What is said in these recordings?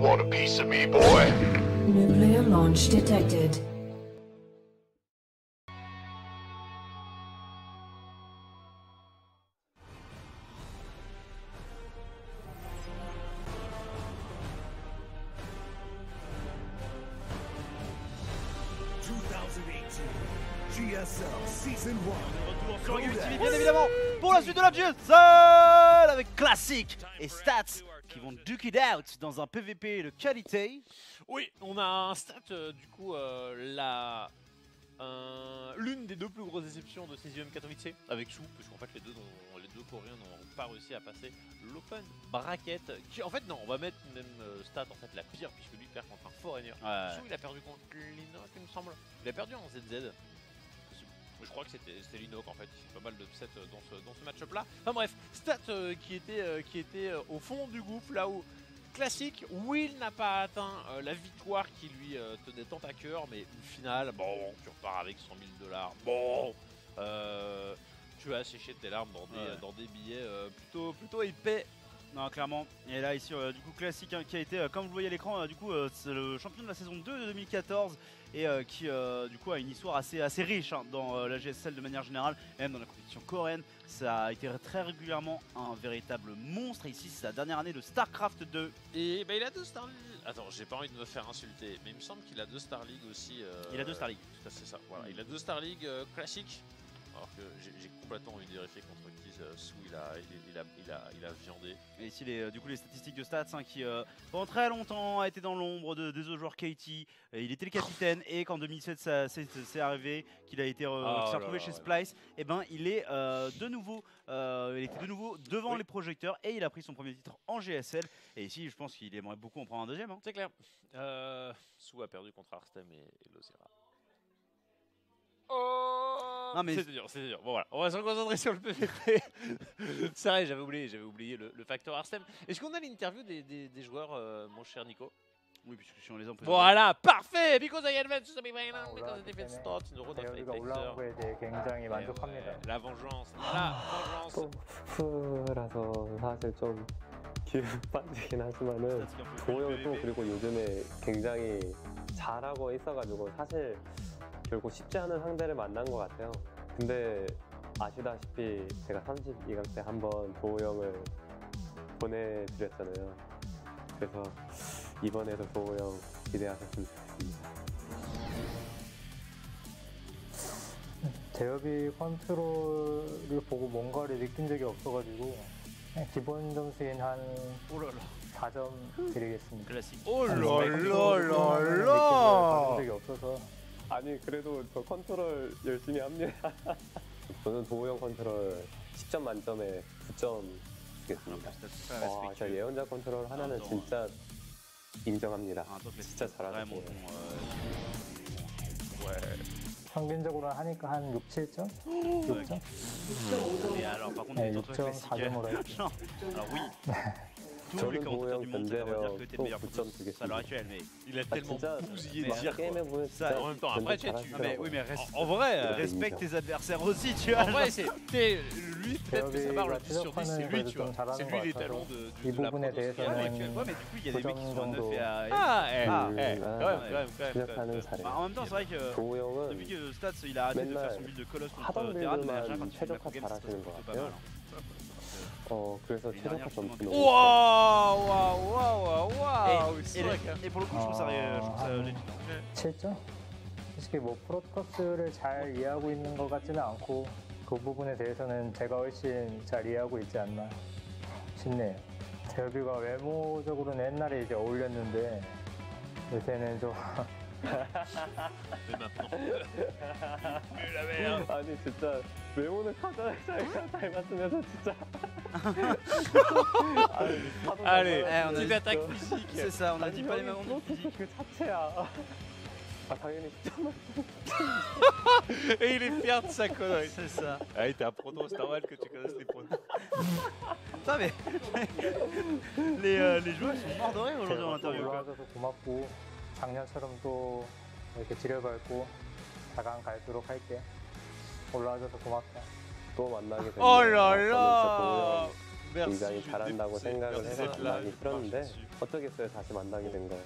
want a piece of me, boy? Nuclear launch detected. GSL Season 1. Retour sur Gravity, bien évidemment, pour la suite de la GSL avec Classic et Stats qui vont duke it out dans un PVP de qualité. Oui, on a un stat, du coup, l'une des deux plus grosses déceptions de CZM Katowice avec Chou, parce qu'en fait les deux Coréens n'ont pas réussi à passer l'Open Bracket. Qui, en fait, non, on va mettre même stat en fait la pire, puisque lui perd contre un Foreigner. Ouais. Chou, il a perdu contre Linok, il me semble. Il a perdu en ZZ. Je crois que c'était Linok en fait, il fait pas mal d'upsets dans ce match-up là. Enfin bref, Stat qui était au fond du gouffre, là où Classic, Will n'a pas atteint la victoire qui lui tenait tant à cœur, mais une finale, bon, tu repars avec 100 000 $, bon, tu as séché tes larmes dans des billets plutôt épais. Non, clairement. Et là, ici, du coup, Classic qui a été, comme vous le voyez à l'écran, du coup, c'est le champion de la saison 2 de 2014 et qui, du coup, a une histoire assez riche dans la GSL de manière générale, et même dans la compétition coréenne. Ça a été très régulièrement un véritable monstre. Et ici, c'est sa dernière année de StarCraft 2. Et bah, il a 2 Star League. Attends, j'ai pas envie de me faire insulter, mais il me semble qu'il a 2 Star League aussi. Il a 2 Star League. C'est ça, voilà. Il a 2 Star League classiques. Alors que j'ai complètement envie de vérifier contre qui Sou il a viandé. Et ici du coup les statistiques de Stats qui pendant très longtemps a été dans l'ombre des autres joueurs KT. Il était le capitaine et qu'en 2007 c'est arrivé qu'il a été s'est retrouvé chez Splyce. Et ben il est de nouveau il était de nouveau devant les projecteurs et il a pris son premier titre en GSL. Et ici je pense qu'il aimerait beaucoup en prendre un deuxième. Hein. C'est clair. Sou a perdu contre Arstem et Lozira. Oh non mais c'est dur. Bon voilà, on va se concentrer sur le PVP. C'est vrai, j'avais oublié le facteur Arstem. Est-ce qu'on a l'interview des joueurs, mon cher Nico? Oui, puisque si on les a, on peut. Voilà, parfait. Because I advanced to be violent, because the defense starts in the road of la vengeance. 또 후라서 사실 좀 기분 빠지긴 하지만은 도영 또 그리고 요즘에 굉장히 잘하고 있어가지고 사실 결국 쉽지 않은 상대를 만난 것 같아요. 근데 아시다시피 제가 32강 때 한번 도우 형을 보내드렸잖아요. 그래서 이번에도 도우 형 기대하셨으면 좋겠습니다. 대엽이 컨트롤을 보고 뭔가를 느낀 적이 없어가지고 그냥 기본 점수인 한 4점 드리겠습니다. 올랄랄랄라 받은 적이 없어서. 아니 그래도 저 컨트롤 열심히 합니다. 저는 도우 형 컨트롤 10점 만점에 9점 주겠습니다. 와, 저 예언자 컨트롤 하나는 진짜 인정합니다. 진짜 잘하셨어요. 평균적으로 하니까 한 6, 7점? 6점? 네, 6점, 4점으로 했죠. 저는 도우 형 견제력 또 9점 주겠습니다. Il a tellement bousillé de dire 게임해보면 ça. En même temps, après, en vrai, respecte tes adversaires aussi, tu vois. En vrai, lui, peut-être que ça marche le 10 sur 10, c'est lui, tu vois. C'est lui les talents de 이 부분에 대해서는 mais du coup, il y a des mecs qui sont à 9 et à. quand même. En même temps, c'est vrai que depuis que Stats il a arrêté de faire son build de Colosse contre Terran, mais à chaque fois, quand tu fais de la pro game, c'est plutôt pas mal. 그래서 최저가 점수는 와우. Et pour le coup, je trouve ça legit. 7점? 솔직히 뭐 프로토스를 잘 이해하고 있는 것 같지는 않고 그 부분에 대해서는 제가 훨씬 잘 이해하고 있지 않나 싶네요. 대엽이가 외모적으로는 옛날에 이제 어울렸는데 요새는 좀 아니 진짜 외모는 카드를 닮았으면서 진짜 Allez, petite attaque physique. C'est ça, on a dit pas les mêmes noms. 그 자체야. 아 당연히 10점. Et il est fier de sa connerie. C'est ça. Ah, t'es un proto, c'est normal que tu connaisses les protos. Putain, mais les joueurs sont morts de rire aujourd'hui en interview. 올라와줘서 고맙고 작년처럼 또 이렇게 지려밟고 4강 갈도록 할게. 올라와줘서 고맙다. 또 만나게 되면 Oh là là. 굉장히 잘한다고 생각을 해서 merci. 만나기 싫었는데 merci. 어쩌겠어요. 다시 만나게 된 거예요.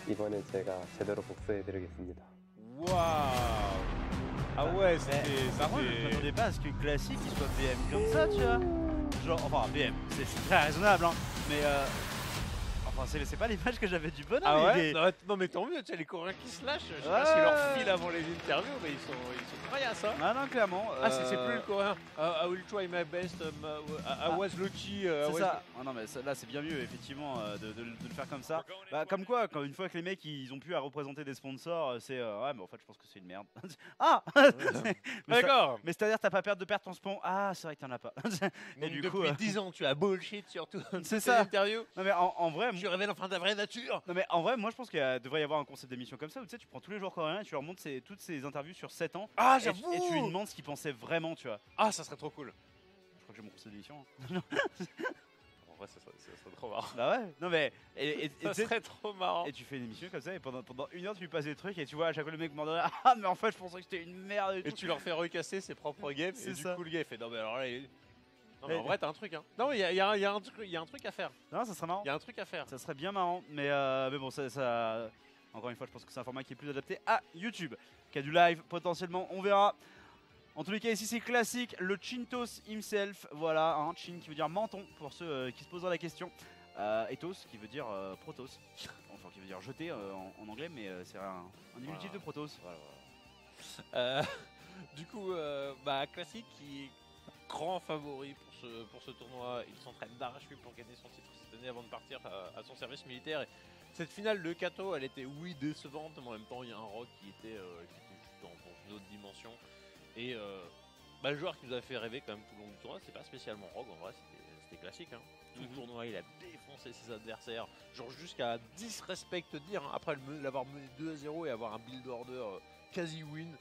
이번엔 제가 제대로 복수해드리겠습니다. Waouh. Ah ouais, Par contre, je m'attendais pas à ce que Classic il soit BM comme ça, tu vois. Genre, enfin, BM, c'est très raisonnable, hein. Mais enfin, c'est pas l'image que j'avais du bonhomme. Ah il ouais est- non mais tant mieux, tu sais, les Coréens qui se lâchent, je sais pas Ouais. s'ils leur filent avant les interviews, mais ils sont crayasses, hein. Ah non, clairement. Ah, c'est plus le coréen. I will try my best. I was lucky. C'est ça. Ah non, mais là, c'est bien mieux, effectivement, de le faire comme ça. Bah, comme quoi, une fois que les mecs ils ont pu à représenter des sponsors, c'est ouais, mais en fait, je pense que c'est une merde. Ah mais D'accord. mais c'est-à-dire, t'as pas peur de perdre ton spawn? Ah, c'est vrai que t'en as pas. Donc du depuis coup, 10 ans, tu as bullshit sur tout. C'est ça. Interview. Non, mais en vrai, Tu révèles enfin ta vraie nature. non, mais en vrai, moi je pense qu'il devrait y avoir un concept d'émission comme ça où tu sais, tu prends tous les joueurs coréens et tu leur montres toutes ces interviews sur 7 ans. Ah, Et j'avoue. tu lui demandes ce qu'ils pensaient vraiment, tu vois. Ah, ça serait trop cool. Je crois que j'ai mon concept d'émission. Hein. En vrai, ça serait trop marrant. Bah ouais, non mais. Et Ça tu sais, serait trop marrant. et tu fais une émission comme ça et pendant 1 heure tu lui passes des trucs et tu vois à chaque fois le mec mord de rire, ah mais en fait je pensais que c'était une merde Et tout. tu leur fais recasser ses propres games. C'est Et du ça. coup, le gars il fait non, mais alors là, non, mais Mais- en vrai, t'as un truc, hein. Non, il y a un truc à faire. Non, ça serait marrant. Il y a un truc à faire. Ça serait bien marrant, mais bon, ça. Encore une fois, je pense que c'est un format qui est plus adapté à YouTube. Qui a du live potentiellement, on verra. En tous les cas, ici c'est classique, le Chintos himself. Voilà, hein, Chin qui veut dire menton pour ceux qui se poseraient la question. Ethos qui veut dire Protoss. Enfin, qui veut dire jeter en anglais, mais c'est un diminutif de Protoss. Voilà. Du coup, Classic qui est grand favori pour ce tournoi. Il s'entraîne d'arrache-pied pour gagner son titre cette année avant de partir à son service militaire. Et cette finale de Kato, elle était oui décevante, mais en même temps il y a un Rogue qui était juste dans une autre dimension. Et le joueur qui nous a fait rêver quand même tout le long du tournoi, c'est pas spécialement Rogue, en vrai c'était classique, hein. Tout le tournoi il a défoncé ses adversaires, genre jusqu'à disrespect dire, hein, après l'avoir mené 2-0 et avoir un build order quasi win,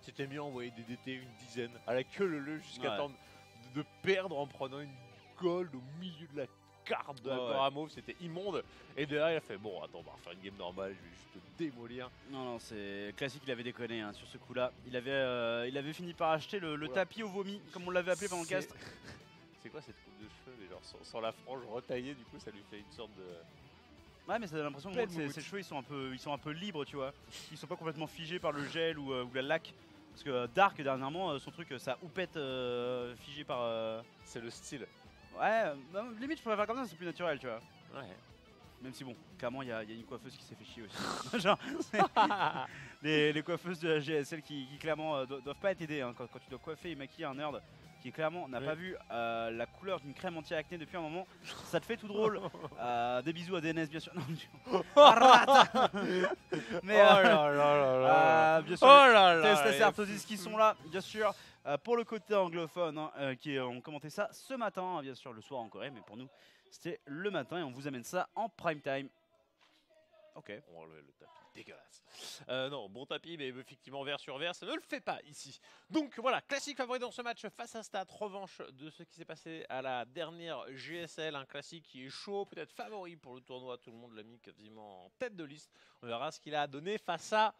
c'était mieux envoyer des DT une dizaine à la queue leu jusqu'à Ouais. temps de perdre en prenant une gold au milieu de la carte de Agoramov, c'était immonde. Et derrière il a fait bon attends, on va refaire une game normale, je vais juste te démolir. Non, c'est classique, il avait déconné hein, sur ce coup-là. Il avait fini par acheter le tapis au vomi, comme on l'avait appelé pendant le cast. C'est quoi cette coupe de cheveux, mais genre sans la frange retaillée, du coup ça lui fait une sorte de... Ouais, mais ça donne l'impression Pleine que moumoute. ses cheveux ils sont un peu libres, tu vois. Ils sont pas complètement figés par le gel ou la laque. Parce que Dark dernièrement, son truc, ça houppette figé par. C'est le style. Ouais, limite je pourrais faire comme ça, c'est plus naturel, tu vois. Ouais. Même si bon, clairement il y a une coiffeuse qui s'est fait chier aussi. Genre, les coiffeuses de la GSL qui clairement doivent pas être aidées hein, quand tu dois coiffer et maquiller un nerd qui clairement n'a pas vu la couleur d'une crème anti-acné depuis un moment, ça te fait tout drôle. Des bisous à DNS bien sûr. Non, mais bien sûr, TSTC Artosis qui sont là, bien sûr, pour le côté anglophone, hein, qui ont commenté ça ce matin, hein, bien sûr le soir en Corée, mais pour nous c'était le matin et on vous amène ça en prime time. Ok. Oh, le tapis dégueulasse. Non, bon tapis, mais effectivement vert sur vert, ça ne le fait pas ici. Donc voilà, classique favori dans ce match face à Stat, revanche de ce qui s'est passé à la dernière GSL, un classique qui est chaud, peut-être favori pour le tournoi, tout le monde l'a mis quasiment en tête de liste. On verra ce qu'il a donné face à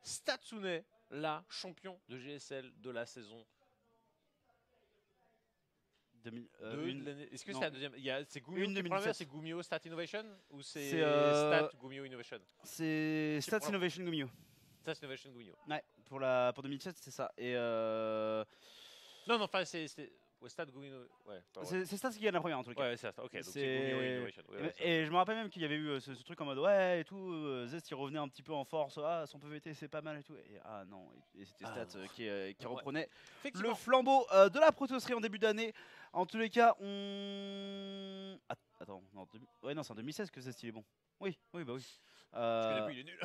Statsune, la champion de GSL de la saison. Est-ce que c'est la deuxième? C'est Gumio Une qui 2017. prend la main, c'est Gumio Stat Innovation ou c'est C'est, Stat Gumio Innovation? C'est Stats prends- Innovation Gumio. Stat Innovation Gumio. Ouais, pour 2017 c'est ça. Et Non, enfin c'est Stat Gumio. Ouais, pas vrai. c'est Stats qui gagne la première en tout cas. Ouais, c'est ça. Ok, donc C'est- c'est Gumio Innovation. Ouais, ouais, Et je me rappelle même qu'il y avait eu ce truc en mode ouais et tout, Zest il revenait un petit peu en force, ah son PVT c'est pas mal et tout. Et ah non, et c'était Ah Stats non. qui Ouais. reprenait Effectivement. le flambeau de la protosserie en début d'année. En tous les cas, on. Attends, non, ouais, non, c'est en 2016 que Zest il est bon. Oui, bah oui. Parce que depuis, il est nul.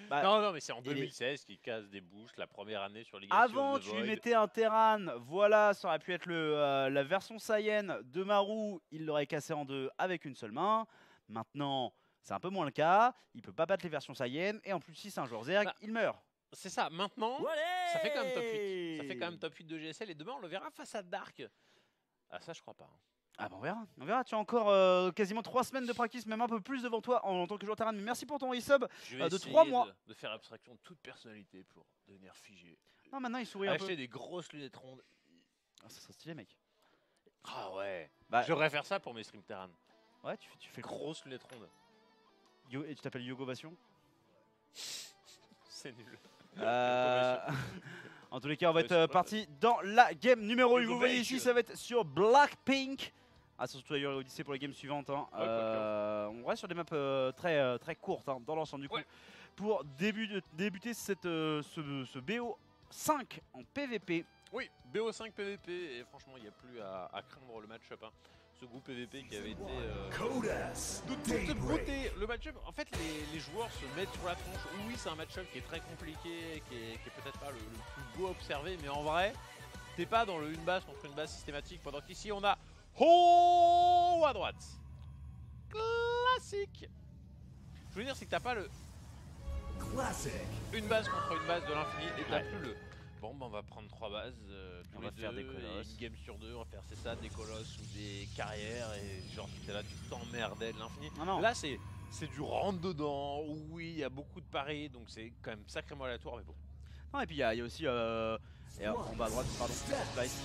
bah, non, mais c'est en il est- 2016 qu'il casse des bouches la première année sur League of Avant, the tu lui Void. mettais un Terran, voilà, ça aurait pu être la version Saiyan de Maru, il l'aurait cassé en deux avec une seule main. Maintenant, c'est un peu moins le cas, il peut pas battre les versions Saiyan, et en plus, si c'est un joueur Zerg, Bah, il meurt. C'est ça, maintenant, ça fait quand même top 8. Ça fait quand même top 8 de GSL et demain on le verra face à Dark. Ah, ça, je crois pas. Hein. Ah bah on verra, tu as encore quasiment 3 semaines de practice, même un peu plus devant toi en tant que joueur Terran, mais merci pour ton resub. Je vais de essayer 3 mois. de faire abstraction de toute personnalité pour devenir figé. Non, maintenant il sourit un peu. Acheter des grosses lunettes rondes. Ah, ça serait stylé, mec. Ah ouais. Bah, J'aurais faire ça pour mes stream Terran. ouais, tu fais le gros. Grosse lunette ronde. Et tu t'appelles Yogovation. C'est nul. En tous les cas, on va Ouais, être c'est pas parti dans la game numéro 1. Yogo Vous voyez Bake. ici, ça va être sur Blackpink. Ah, surtout d'ailleurs Odyssey pour les games suivantes. Hein. On reste sur des maps très courtes hein, dans l'ensemble du coup. Ouais. Pour débuter ce BO5 en PVP. Oui, BO5 PVP, et franchement, il n'y a plus à craindre le match-up. Hein. Ce groupe PVP qui avait été Codas. de toute Daybreak. beauté. Le match-up, en fait, les joueurs se mettent sur la tronche. Oui, c'est un match-up qui est très compliqué, qui est peut-être pas le plus beau à observer, mais en vrai, t'es pas dans le une base contre une base systématique, pendant qu'ici, on a Ho à droite. Classique. Je veux dire, c'est que t'as pas le Classic. une base contre une base de l'infini, et t'as plus le bon, bah, on va prendre 3 bases, tous On les va faire des deux, colosses. et une game sur 2, on va faire c'est ça, des colosses ou des carrières, et genre t'es là, tu t'emmerdais de l'infini. Non. Là, c'est du rentre dedans, oui, il y a beaucoup de paris, donc c'est quand même sacrément aléatoire, mais bon. Non, et puis il y a aussi et en bas à droite, pardon, Splice.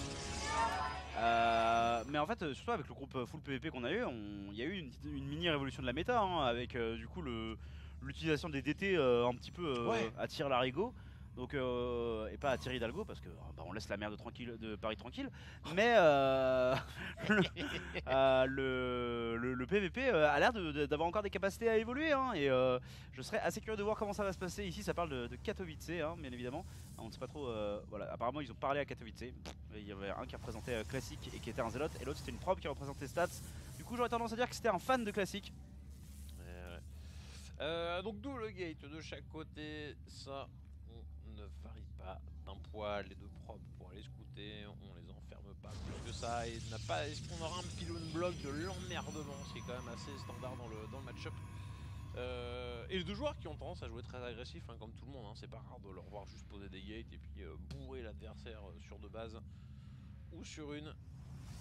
Mais en fait, surtout avec le groupe full PVP qu'on a eu, il y a eu une mini révolution de la méta hein, avec du coup l'utilisation des DT un petit peu Ouais. à tir larigot. Donc, et pas à Thierry Hidalgo parce que bah, on laisse la merde de Paris tranquille. Mais le PVP a l'air d'avoir encore des capacités à évoluer. Hein, et je serais assez curieux de voir comment ça va se passer. Ici, ça parle de Katowice, hein, bien évidemment. On ne sait pas trop. Voilà, apparemment, ils ont parlé à Katowice. Il y avait un qui représentait Classic et qui était un Zélote, et l'autre c'était une probe qui représentait Stats. Du coup, j'aurais tendance à dire que c'était un fan de Classic. Donc double gate de chaque côté, ça on ne varie pas d'un poil. Les deux probes pour aller scouter, on les enferme pas plus que ça. Et est-ce qu'on aura un pylône bloc de l'emmerdement, c'est quand même assez standard dans le match-up. Et les deux joueurs qui ont tendance à jouer très agressif, hein, comme tout le monde, hein, c'est pas rare de leur voir juste poser des gates et puis bourrer l'adversaire sur deux bases ou sur une,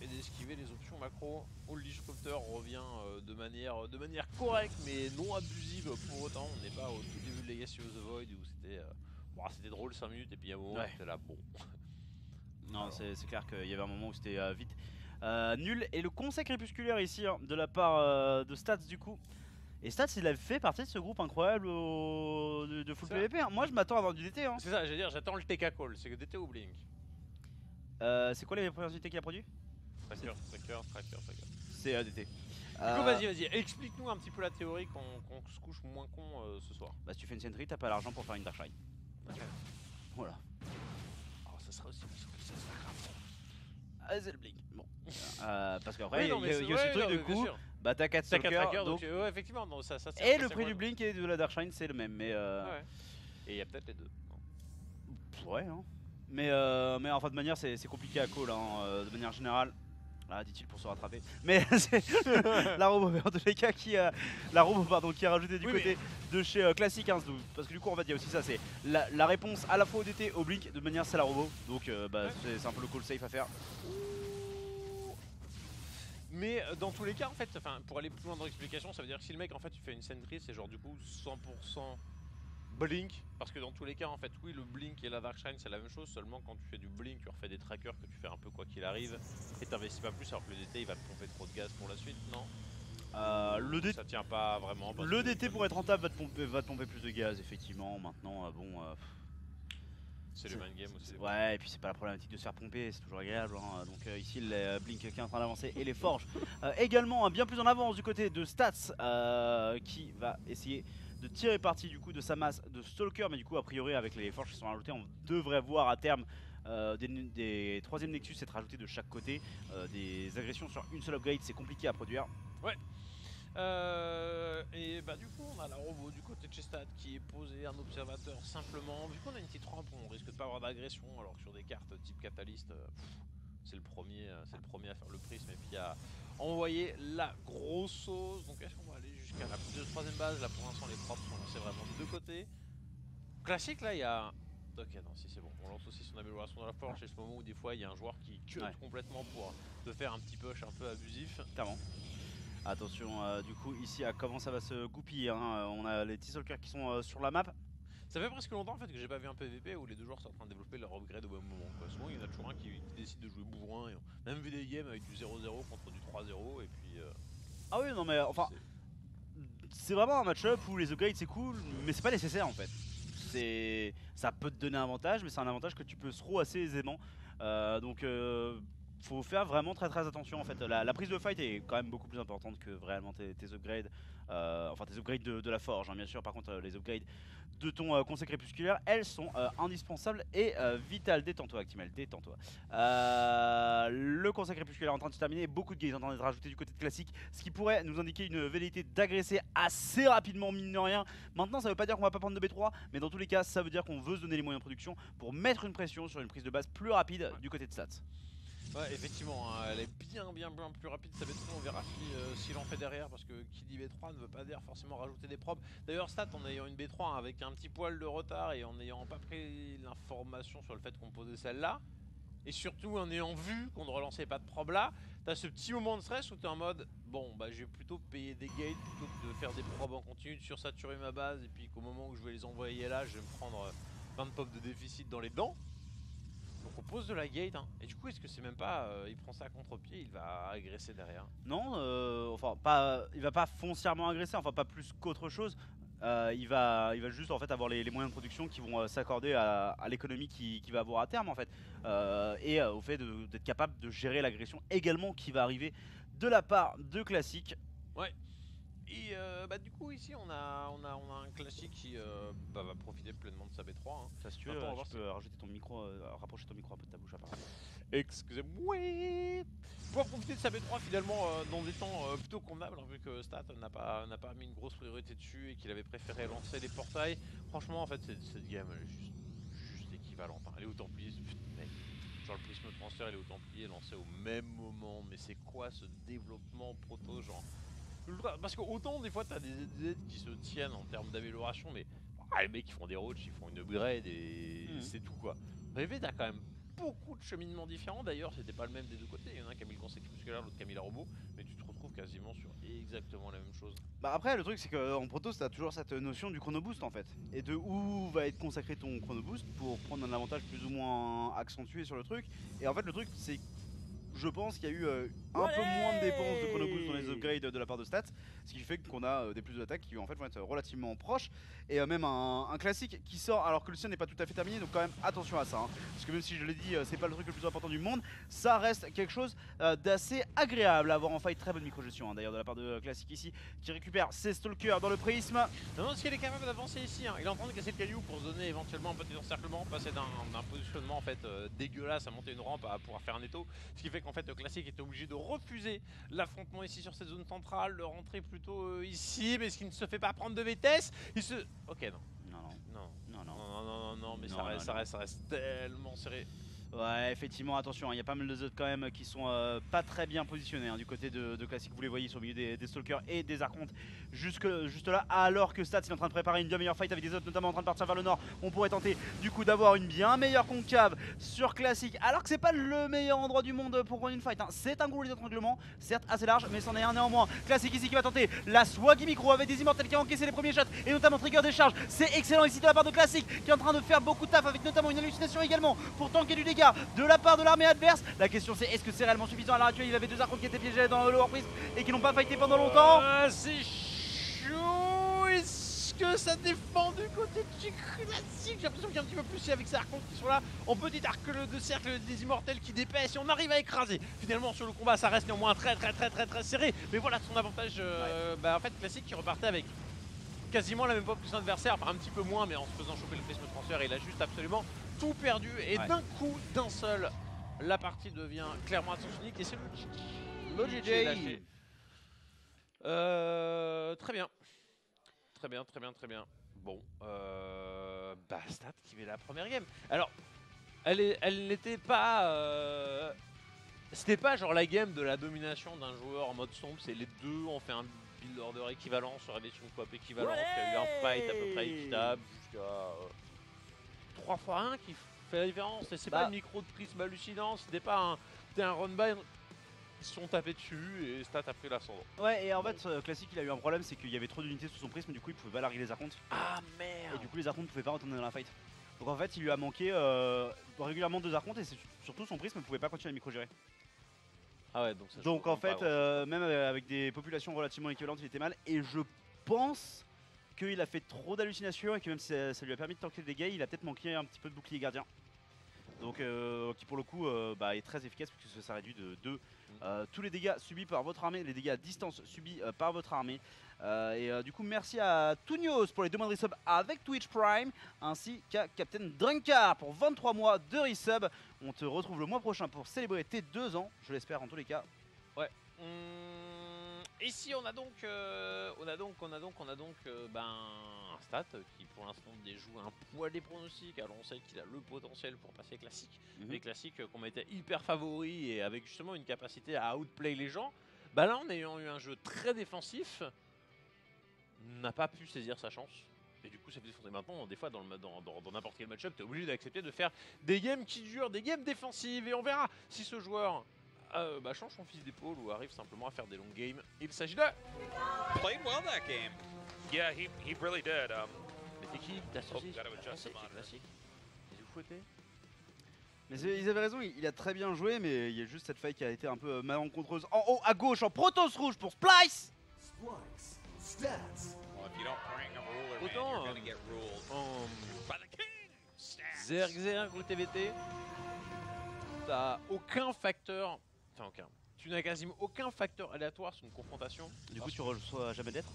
et d'esquiver les options macro. Où le Licecopter revient de manière correcte mais non abusive pour autant. On n'est pas au tout début de Legacy of the Void où c'était drôle 5 minutes et puis à un moment Ouais. c'était là bon. Non, c'est clair qu'il y avait un moment où c'était vite nul. Et le conseil crépusculaire ici hein, de la part de Stats du coup. Et Stats il a fait partie de ce groupe incroyable de full Ça. PVP. Hein. Moi je m'attends à avoir du DT. Hein. C'est ça, j'allais dire, j'attends le TK call, c'est que DT ou Blink. C'est quoi les premières unités qu'il a produit? Tracker. C'est DT. Du coup, vas-y, explique-nous un petit peu la théorie qu'on se couche moins con ce soir. Bah si tu fais une sentry, t'as pas l'argent pour faire une Darkshine. Ok. Voilà. Oh, ça sera aussi ça sera grave. Ah, c'est le blink. Bon. Parce qu'après, Oui, non, mais il y a ce truc de coup, bah t'as 4 T'as 4 Stalkers, trackers, donc... donc ouais, effectivement, non, ça sert Et le ça prix sert du blink et de la Darkshine c'est le même, mais Ouais. Et il y a peut-être les deux. Non. ouais hein. Mais en fin de manière c'est compliqué à call hein, de manière générale. Là dit-il pour se rattraper. Mais c'est la robot en tous les cas qui a qui a rajouté du Oui, côté de chez Classic hein, parce que du coup en fait il y a aussi ça, c'est la réponse à la fois au DT au blink de manière c'est la robot. Donc bah Ouais. c'est un peu le call safe à faire. Mais dans tous les cas, en fait, pour aller plus loin dans l'explication, ça veut dire que si le mec en fait il fait une sentry, c'est genre du coup 100% blink, parce que dans tous les cas, en fait, oui, le blink et la Darkshine c'est la même chose, seulement quand tu fais du blink, tu refais des trackers que tu fais un peu quoi qu'il arrive, et t'investis pas plus alors que le DT il va te pomper trop de gaz pour la suite, non? Le DT Ça tient pas vraiment. parce Le que- DT pour être rentable va te pomper plus de gaz effectivement. Maintenant C'est le main game aussi. ouais, et puis c'est pas la problématique de se faire pomper, c'est toujours agréable hein. Donc ici le Blink qui est en train d'avancer et les forges également hein, bien plus en avance du côté de Stats qui va essayer de tirer parti du coup de sa masse de Stalker, mais du coup a priori avec les forges qui sont rajoutées on devrait voir à terme des 3ème Nexus être rajoutés de chaque côté. Des agressions sur une seule upgrade c'est compliqué à produire. Et bah du coup on a la robot du côté de chez Stat qui est posé un observateur simplement. Vu qu'on a une petite rampe on risque de pas avoir d'agression, alors que sur des cartes type Catalyst c'est le premier à faire le prisme et puis à envoyer la grosse sauce. Donc est-ce qu'on va aller jusqu'à la 3ème base? Là pour l'instant les propres sont lancés vraiment des deux côtés. Classique là il y a... Ok non si c'est bon, on lance aussi son amélioration dans la forge, c'est ce moment où des fois il y a un joueur qui cut complètement pour te faire un petit push un peu abusif. Clairement. Attention du coup ici à comment ça va se goupiller hein. On a les T-Stalkers qui sont sur la map. Ça fait presque longtemps en fait que j'ai pas vu un PVP où les deux joueurs sont en train de développer leur upgrade au même moment. Quoi. Souvent il y en a toujours un qui décide de jouer bourrin. Et on a même vu des games avec du 0-0 contre du 3-0 et puis... Ah oui non mais enfin c'est vraiment un match-up où les upgrades c'est cool mais c'est pas nécessaire en fait. Ça peut te donner un avantage mais c'est un avantage que tu peux throw assez aisément. Donc faut faire vraiment très attention en fait. La prise de fight est quand même beaucoup plus importante que vraiment tes upgrades. Enfin tes upgrades de la forge hein, bien sûr. Par contre les upgrades de ton conseil crépusculaire, elles sont indispensables et vitales. Détends-toi Actimel, détends-toi. Le conseil crépusculaire est en train de se terminer, beaucoup de gates en train d'être rajoutés du côté de classique, ce qui pourrait nous indiquer une velléité d'agresser assez rapidement mine de rien. Maintenant ça veut pas dire qu'on va pas prendre de B3, mais dans tous les cas ça veut dire qu'on veut se donner les moyens de production pour mettre une pression sur une prise de base plus rapide du côté de Stats. Ouais effectivement, hein, elle est bien plus rapide sa B3, on verra s'il en fait derrière parce que qui dit B3 ne veut pas dire forcément rajouter des probes. D'ailleurs Stat en ayant une B3 hein, avec un petit poil de retard et en n'ayant pas pris l'information sur le fait qu'on posait celle-là, et surtout en ayant vu qu'on ne relançait pas de probe là, t'as ce petit moment de stress où t'es en mode bon bah je vais plutôt payer des gates plutôt que de faire des probes en continu, de sursaturer ma base et puis qu'au moment où je vais les envoyer là je vais me prendre 20 pop de déficit dans les dents. Donc on pose de la gate hein. Et du coup est-ce que c'est même pas il prend ça à contre-pied, il va agresser derrière? Non, enfin pas, il va pas foncièrement agresser, enfin pas plus qu'autre chose. Il va juste en fait avoir les moyens de production qui vont s'accorder à l'économie qu'il va avoir à terme en fait. Et au fait d'être capable de gérer l'agression également qui va arriver de la part de Classic. Ouais. Et bah du coup ici on a un classique qui va profiter pleinement de sa B3 hein. Ça si tu veux, tu peux rajouter ton micro, rapprocher ton micro un peu de ta bouche apparemment. Excusez-moi. Pour profiter de sa B3 finalement dans des temps plutôt convenables hein, vu que Stat n'a pas mis une grosse priorité dessus et qu'il avait préféré lancer les portails. Franchement en fait cette game elle est juste équivalente hein. Elle est au Templier, mec. Genre le prisme transfert elle est au Templier lancé au même moment. Mais c'est quoi ce développement proto genre? Parce qu'autant des fois t'as des aides qui se tiennent en termes d'amélioration mais les mecs ils font des roaches, ils font une upgrade et c'est tout quoi. PV t'as quand même beaucoup de cheminements différents, d'ailleurs c'était pas le même des deux côtés, il y en a un qui a mis le conseil crépusculaire, l'autre qui a mis la robot, mais tu te retrouves quasiment sur exactement la même chose. Bah après le truc c'est qu'en proto t'as toujours cette notion du chrono boost en fait, et de où va être consacré ton chrono boost pour prendre un avantage plus ou moins accentué sur le truc. Et en fait le truc c'est, je pense qu'il y a eu un peu moins de dépenses de chrono boost dans les upgrades de la part de Stats, ce qui fait qu'on a des plus d'attaques qui en fait vont être relativement proches, et même un classique qui sort alors que le sien n'est pas tout à fait terminé, donc quand même attention à ça hein. Parce que même si je l'ai dit c'est pas le truc le plus important du monde, ça reste quelque chose d'assez agréable à avoir en fight. Très bonne micro-gestion hein, d'ailleurs de la part de Classic ici, qui récupère ses stalkers dans le prisme. Non, ce qu'il est capable d'avancer ici, hein. Il est en train de casser le caillou pour se donner éventuellement un petit encerclement, passer d'un positionnement en fait dégueulasse à monter une rampe à pouvoir faire un étau, ce qui fait qu'en fait le Classic était obligé de refuser l'affrontement ici sur cette zone centrale, de rentrer plutôt ici, mais ce qui ne se fait pas prendre de vitesse, il se... Ok non, mais ça reste tellement serré. Ouais, effectivement, attention, il y a pas mal de zones quand même qui sont pas très bien positionnés hein, du côté de Classic. Vous les voyez, ils sont au milieu des Stalkers et des Archontes juste là, alors que Stats il est en train de préparer une bien meilleure fight avec des autres, notamment en train de partir vers le nord. On pourrait tenter du coup d'avoir une bien meilleure concave sur Classic, alors que c'est pas le meilleur endroit du monde pour prendre une fight hein. C'est un goulot d'étranglement, certes assez large, mais c'en est un néanmoins. Classic ici qui va tenter la Swaggy Micro avec des immortels qui ont encaissé les premiers shots, et notamment trigger des charges. C'est excellent ici de la part de Classic qui est en train de faire beaucoup de taf, avec notamment une hallucination également pour tanker du dégât de la part de l'armée adverse. La question c'est, est-ce que c'est réellement suffisant à l'heure actuelle? Il avait deux archons qui étaient piégés dans le lower prism et qui n'ont pas fighté pendant longtemps. C'est chaud. Est-ce que ça défend du côté de Classic? J'ai l'impression qu'il y a un petit peu plus avec ces archons qui sont là en petit arc de cercle des immortels qui dépaissent et on arrive à écraser. Finalement sur le combat ça reste néanmoins très serré, mais voilà son avantage. En fait Classic qui repartait avec quasiment la même pop que son adversaire, enfin un petit peu moins, mais en se faisant choper le prisme transfert, il a juste absolument tout perdu. Et d'un coup, d'un seul, la partie devient clairement à sens unique et c'est le GG. Très bien. Bon, Stat qui met la première game. Alors, elle n'était pas... C'était pas genre la game de la domination d'un joueur en mode sombre, c'est les deux ont fait un build order équivalent sur la version pop équivalente. Il y a eu un fight à peu près équitable jusqu'à 3 x 1 qui fait la différence. Et c'est pas le micro de prisme hallucinant, c'était pas un run by. se sont tapés dessus et Stat a pris l'ascendant. Ouais, et en fait, Classic il a eu un problème, c'est qu'il y avait trop d'unités sous son prisme, du coup il pouvait pas larguer les archontes. Ah merde. Et du coup les archontes pouvaient pas retourner dans la fight. Donc en fait il lui a manqué régulièrement 2 archontes et surtout son prisme ne pouvait pas continuer à micro-gérer. Ah ouais, donc ça Donc en fait, même avec des populations relativement équivalentes, il était mal. Et je pense qu'il a fait trop d'hallucinations et que même si ça lui a permis de tanker des dégâts, il a peut-être manqué un petit peu de bouclier gardien. Donc qui pour le coup est très efficace puisque ça réduit de 2 tous les dégâts subis par votre armée, les dégâts à distance subis par votre armée. Du coup merci à Tunios pour les 2 mois de resub avec Twitch Prime, ainsi qu'à Captain Drunkard pour 23 mois de resub. On te retrouve le mois prochain pour célébrer tes 2 ans, je l'espère en tous les cas. Ouais. Ici on a donc un Stat qui pour l'instant déjoue un poil des pronostics. Alors on sait qu'il a le potentiel pour passer classique, mais classique qu'on mettait hyper favori et avec justement une capacité à outplay les gens. Bah là en ayant eu un jeu très défensif, n'a pas pu saisir sa chance. Et du coup ça fait défoncer. Maintenant des fois dans n'importe quel match-up t'es obligé d'accepter de faire des games qui durent, des games défensives, et on verra si ce joueur change son fusil d'épaule ou arrive simplement à faire des long games. Il s'agit de... Played well that game. Yeah, he really did. Mais t'es qui? T'as saucé? gotta adjust the monitor. Classique. Ils vous fouettez? Mais ils avaient raison, il a très bien joué, mais il y a juste cette faille qui a été un peu malencontreuse. En haut à gauche, en Protoss rouge pour Splice. Splice. Stats. Well, if you don't bring a ruler, man, Autant, you're gonna get ruled by the king. Stats. Zerg ou TVT, t'as aucun facteur... Enfin aucun. Tu n'as quasiment aucun facteur aléatoire sur une confrontation. Du coup tu reçois jamais d'être.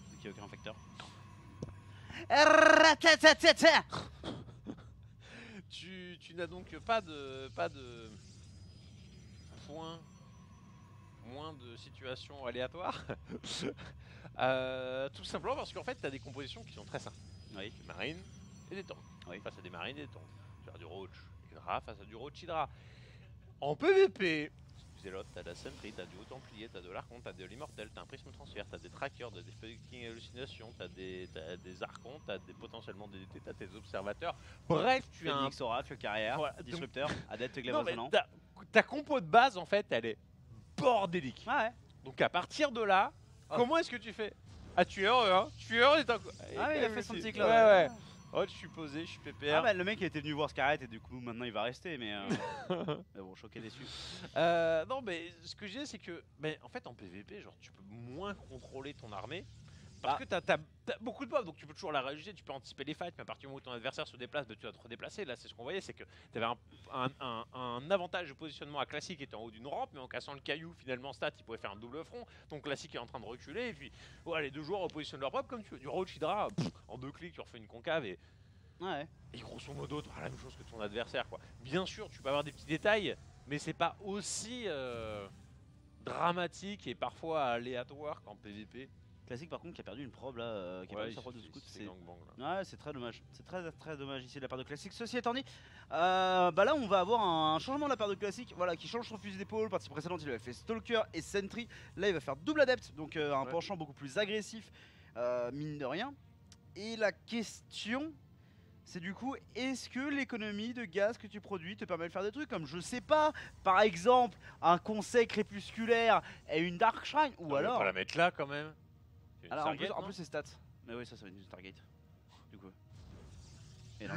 Vu qu'il n'y a aucun facteur. Tu n'as donc pas de points, moins de situations aléatoires. Tout simplement parce qu'en fait tu as des compositions qui sont très simples. Oui. Des marines et des tanks. Oui. Face à des marines et des tanks. Tu as du Roach Hydra face à du Roach Hydra. En PVP, Zélote, t'as de la Sentry, t'as du Haut Templier, t'as de l'Archon, t'as de l'Immortel, t'as un Prisme Transfert, t'as des Trackers, t'as des Predicting Hallucinations, t'as des Archons, t'as potentiellement des DT, t'as tes Observateurs. Bref, tu as un... Oracle, carrière, Voilà, disrupteur, adepte, Non, glaive mais résonant. ta compo de base, en fait, elle est bordélique. Ouais. Donc à partir de là, comment est-ce que tu fais? Ah, tu es heureux, hein? Tu es heureux d'être un... Ah oui, il a fait son petit club. Ouais. Oh, je suis posé, je suis pépère. Ah bah le mec il était venu voir Scarlet et du coup maintenant il va rester mais mais bon choqué déçu. Non mais ce que je dis c'est que en fait en PVP genre tu peux moins contrôler ton armée parce que t'as beaucoup de buffs donc tu peux toujours la réajuster, tu peux anticiper les fights mais à partir du moment où ton adversaire se déplace tu vas te redéplacer. Là c'est ce qu'on voyait, c'est que t'avais un avantage de positionnement à classique qui était en haut d'une rampe, mais en cassant le caillou finalement Stat il pouvait faire un double front, donc classique est en train de reculer et puis voilà, les deux joueurs repositionnent leur propre comme tu veux. Du Roach Hydra en 2 clics tu refais une concave et grosso modo tu auras la même chose que ton adversaire quoi. Bien sûr tu peux avoir des petits détails mais c'est pas aussi dramatique et parfois aléatoire qu'en PVP. Classique par contre qui a perdu une probe là, qui a perdu sa probe de scout. Ouais, c'est très dommage. C'est très dommage ici de la part de Classique. Ceci étant dit, là on va avoir un changement de la part de Classique, voilà, qui change son fusil d'épaule. Partie précédente il avait fait Stalker et Sentry. Là il va faire double adepte, donc un penchant beaucoup plus agressif, mine de rien. Et la question, c'est du coup, est-ce que l'économie de gaz que tu produis te permet de faire des trucs comme, je sais pas, par exemple, un conseil crépusculaire et une Dark Shrine, ou alors... On va pas la mettre là quand même. Alors en plus c'est stats. Mais oui ça va être une Stargate. Du coup. Et là,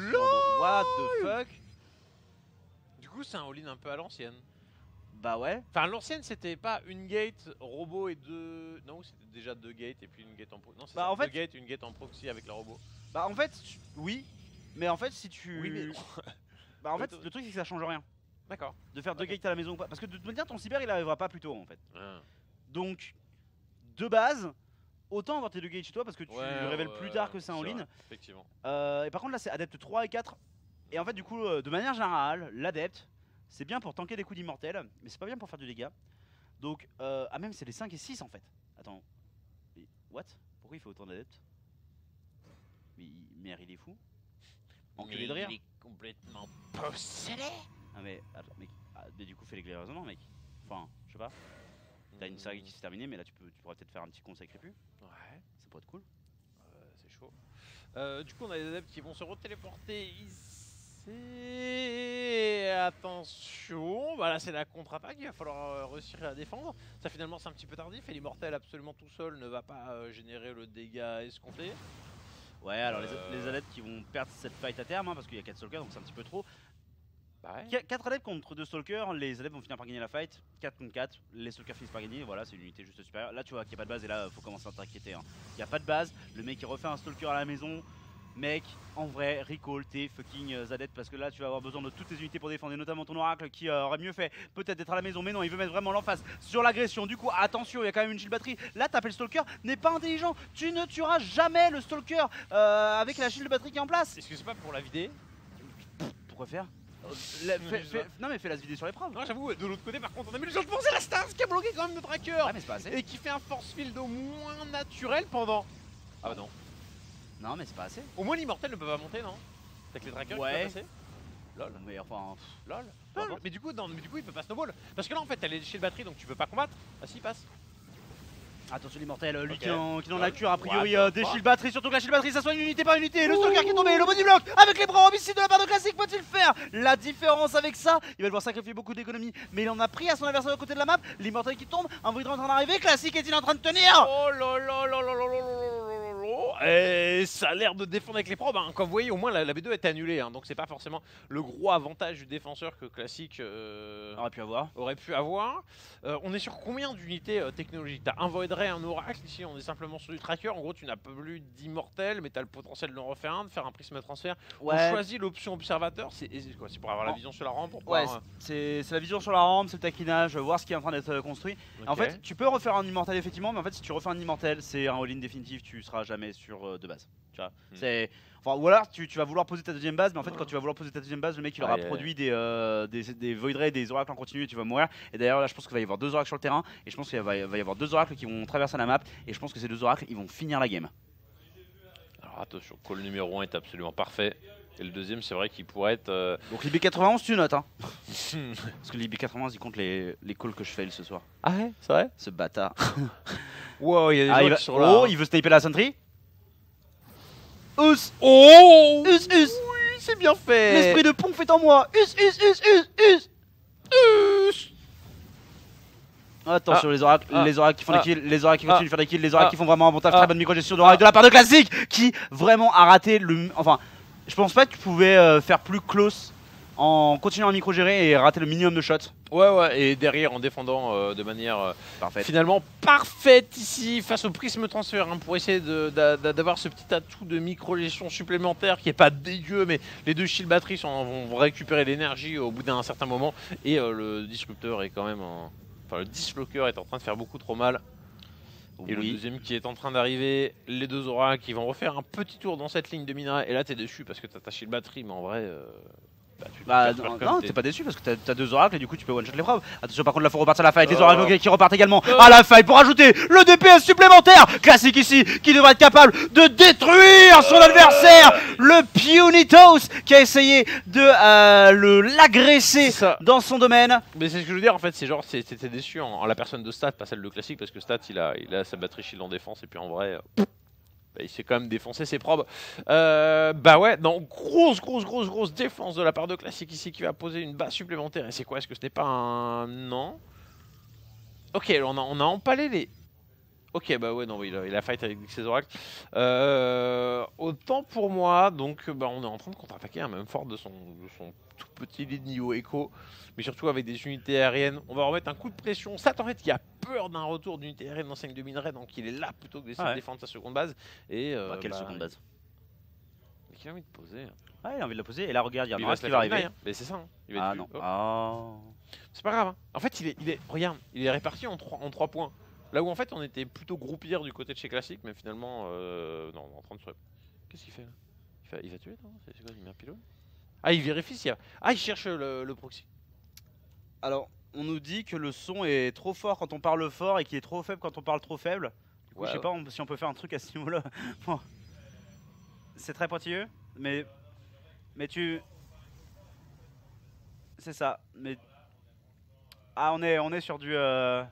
what the fuck. Du coup c'est un all-in un peu à l'ancienne. Bah ouais. Enfin l'ancienne c'était pas une gate robot et deux... Non c'était déjà 2 gates et puis une gate en proxy. Non c'est en fait... 2 gates et une gate en proxy avec la robot. Bah en fait oui. Mais en fait si tu... Oui mais non. Bah en fait le truc c'est que ça change rien. D'accord. De faire 2 gates à la maison ou pas. Parce que de toute manière ton cyber il arrivera pas plus tôt en fait. Donc de base... Autant avoir tes 2 gates chez toi parce que tu révèles plus tard que c'est en ligne. Effectivement. Et par contre là c'est adepte 3 et 4. Et en fait du coup de manière générale, l'adepte c'est bien pour tanker des coups d'immortel, mais c'est pas bien pour faire du dégât. Donc même c'est les 5 et 6 en fait. Attends. Mais what? Pourquoi il fait autant d'adeptes? Mais il est fou. Enculé de rire. Il est complètement possédé. Ah mais attends, mais du coup fais les glaives résonnants mec. Enfin, je sais pas. T'as une série qui s'est terminée, mais là tu pourrais peut-être faire un petit conseil crépu. Ouais. Ça pourrait être cool. C'est chaud. Du coup on a des adeptes qui vont se retéléporter ici. passer. Attention, voilà, c'est la contre-attaque, il va falloir réussir à défendre. Ça finalement c'est un petit peu tardif et l'immortel absolument tout seul ne va pas générer le dégât escompté. Ouais, alors les adeptes qui vont perdre cette fight à terme, hein, parce qu'il y a 4 stalkers donc c'est un petit peu trop. Bah ouais. 4 adeptes contre 2 stalkers, les adeptes vont finir par gagner la fight. 4 contre 4, les stalkers finissent par gagner, voilà, c'est une unité juste supérieure. Là tu vois qu'il n'y a pas de base et là faut commencer à t'inquiéter. Hein. Il n'y a pas de base, le mec il refait un stalker à la maison. Mec, en vrai, recall tes fucking adeptes parce que là tu vas avoir besoin de toutes tes unités pour défendre, et notamment ton oracle qui aurait mieux fait peut-être d'être à la maison, mais non, il veut mettre vraiment l'emphase sur l'agression. Du coup, attention, il y a quand même une shield batterie. Là, taper le stalker n'est pas intelligent. Tu ne tueras jamais le stalker avec la shield batterie qui est en place. Est-ce que c'est pas pour la vider? Pourquoi faire non mais fais la vider sur les preuves. Non j'avoue, de l'autre côté par contre on a mis le genre de c'est la stance qui a bloqué quand même le tracker. Ouais mais c'est pas assez. Et qui fait un force field au moins naturel pendant... Ah bah non. Non mais c'est pas assez. Au moins l'immortel ne peut pas monter non? Avec les trackers ouais. qui peuvent passer. Lol. Mais enfin... Lol. Mais du coup, il peut pas snowball. Parce que là en fait t'as les shield batterie donc tu peux pas combattre. Ah si il passe. Attention l'immortel, lui okay. qui est dans la cure a priori des shield batteries, surtout que la shield batterie ça soigne unité par unité. Le stalker qui est tombé, le body block avec les bras homicides de la part de classique, peut-il faire la différence avec ça? Il va devoir sacrifier beaucoup d'économies, mais il en a pris à son adversaire de côté de la map. L'immortel qui tombe, un void en train d'arriver, classique est-il en train de tenir? Oh là là là là là là là. Et ça a l'air de défendre avec les probes, hein. Comme vous voyez au moins la B2 est annulée, hein. Donc c'est pas forcément le gros avantage du défenseur que classique aurait pu avoir. On est sur combien d'unités technologiques? T'as un Void Ray, un Oracle, ici on est simplement sur du tracker. En gros tu n'as pas plus d'immortel mais t'as le potentiel de l'en refaire un, de faire un prisme transfert. Ouais. On choisit l'option observateur, c'est quoi? C'est pour avoir la vision sur la rampe pour ouais, pouvoir... c'est la vision sur la rampe, c'est le taquinage, voir ce qui est en train d'être construit. Okay. En fait tu peux refaire un immortel effectivement, mais en fait si tu refais un immortel c'est un all-in définitif, tu seras jamais sur de base. Tu vois, c'est... Enfin, ou alors tu vas vouloir poser ta deuxième base, mais en fait quand tu vas vouloir poser ta deuxième base, le mec il aura produit des Void Ray, des oracles en continu et tu vas mourir. Et d'ailleurs là je pense qu'il va y avoir 2 oracles sur le terrain, et je pense qu'il va y avoir 2 oracles qui vont traverser la map, et je pense que ces 2 oracles ils vont finir la game. Alors attention, call numéro 1 est absolument parfait. Et le deuxième c'est vrai qu'il pourrait être... Donc l'IB91 tu notes hein. Parce que l'IB91 il compte les calls que je fail ce soir. Ah ouais, c'est vrai? Ce bâtard. Wow, il y a des gens qui sont là. Oh, il veut sniper la sentry. Us. Oh us. Oui, c'est bien fait. L'esprit de Ponf est en moi. Us. Attention les oracles qui font des kills, les oracles qui continuent de faire des kills, les oracles qui font vraiment un bon taf, très bonne micro-gestion d'oracles de la part de Classic qui vraiment a raté le... Enfin, je pense pas que tu pouvais faire plus close en continuant à micro-gérer et rater le minimum de shots. Ouais, et derrière en défendant de manière parfaite. Finalement parfaite ici face au prisme transfert hein, pour essayer d'avoir ce petit atout de micro-gestion supplémentaire qui est pas dégueu, mais les 2 shield batteries vont récupérer l'énergie au bout d'un certain moment et le disrupteur est quand même enfin le dislocker est en train de faire beaucoup trop mal. Et le deuxième qui est en train d'arriver, les 2 oracles qui vont refaire un petit tour dans cette ligne de minerai et là t'es dessus parce que t'as ta shield batterie mais en vrai non, t'es pas déçu parce que t'as 2 oracles et du coup tu peux one shot les probes. Attention par contre là faut repartir à la fight, les oracles qui repartent également à la fight pour ajouter le DPS supplémentaire. Classique ici qui devrait être capable de détruire son adversaire, le Punitos qui a essayé de l'agresser dans son domaine. Mais c'est ce que je veux dire en fait, c'est genre c'était déçu en la personne de Stat, pas celle de Classique parce que Stat il a sa batterie shield en défense et puis en vrai... il s'est quand même défoncé ses probes. Bah ouais, non, grosse défense de la part de Classique ici qui va poser une base supplémentaire. Et c'est quoi? Est-ce que ce n'est pas un... Non. Ok, on a empalé les... Ok, bah ouais, non, il a fight avec ses oracles. Autant pour moi, donc bah, on est en train de contre-attaquer, hein, même fort de son tout petit lead niveau Echo. Mais surtout avec des unités aériennes, on va remettre un coup de pression. Stat en fait qui a peur d'un retour d'unité aérienne dans 5 de minerai, donc il est là plutôt que d'essayer de défendre sa seconde base. Et quelle seconde base? Mais qui a envie de poser? Ouais, il a envie de la poser et là regarde, il y a un oracle qui va arriver. Hein. Mais c'est ça, hein. Il va être C'est pas grave, hein. En fait regarde, il est réparti en 3 points. Là où en fait on était plutôt groupière du côté de chez Classique, mais finalement non, on est en train de se... Qu'est-ce qu'il fait là? Il va tuer, non? C'est quoi, il met un pylône? Ah, il vérifie s'il y a... Ah, il cherche le proxy. Alors, on nous dit que le son est trop fort quand on parle fort et qu'il est trop faible quand on parle trop faible. Du coup, je sais pas si on peut faire un truc à ce niveau-là. Bon. C'est très pointilleux, mais tu... C'est ça, mais... Ah, on est sur du... Ah,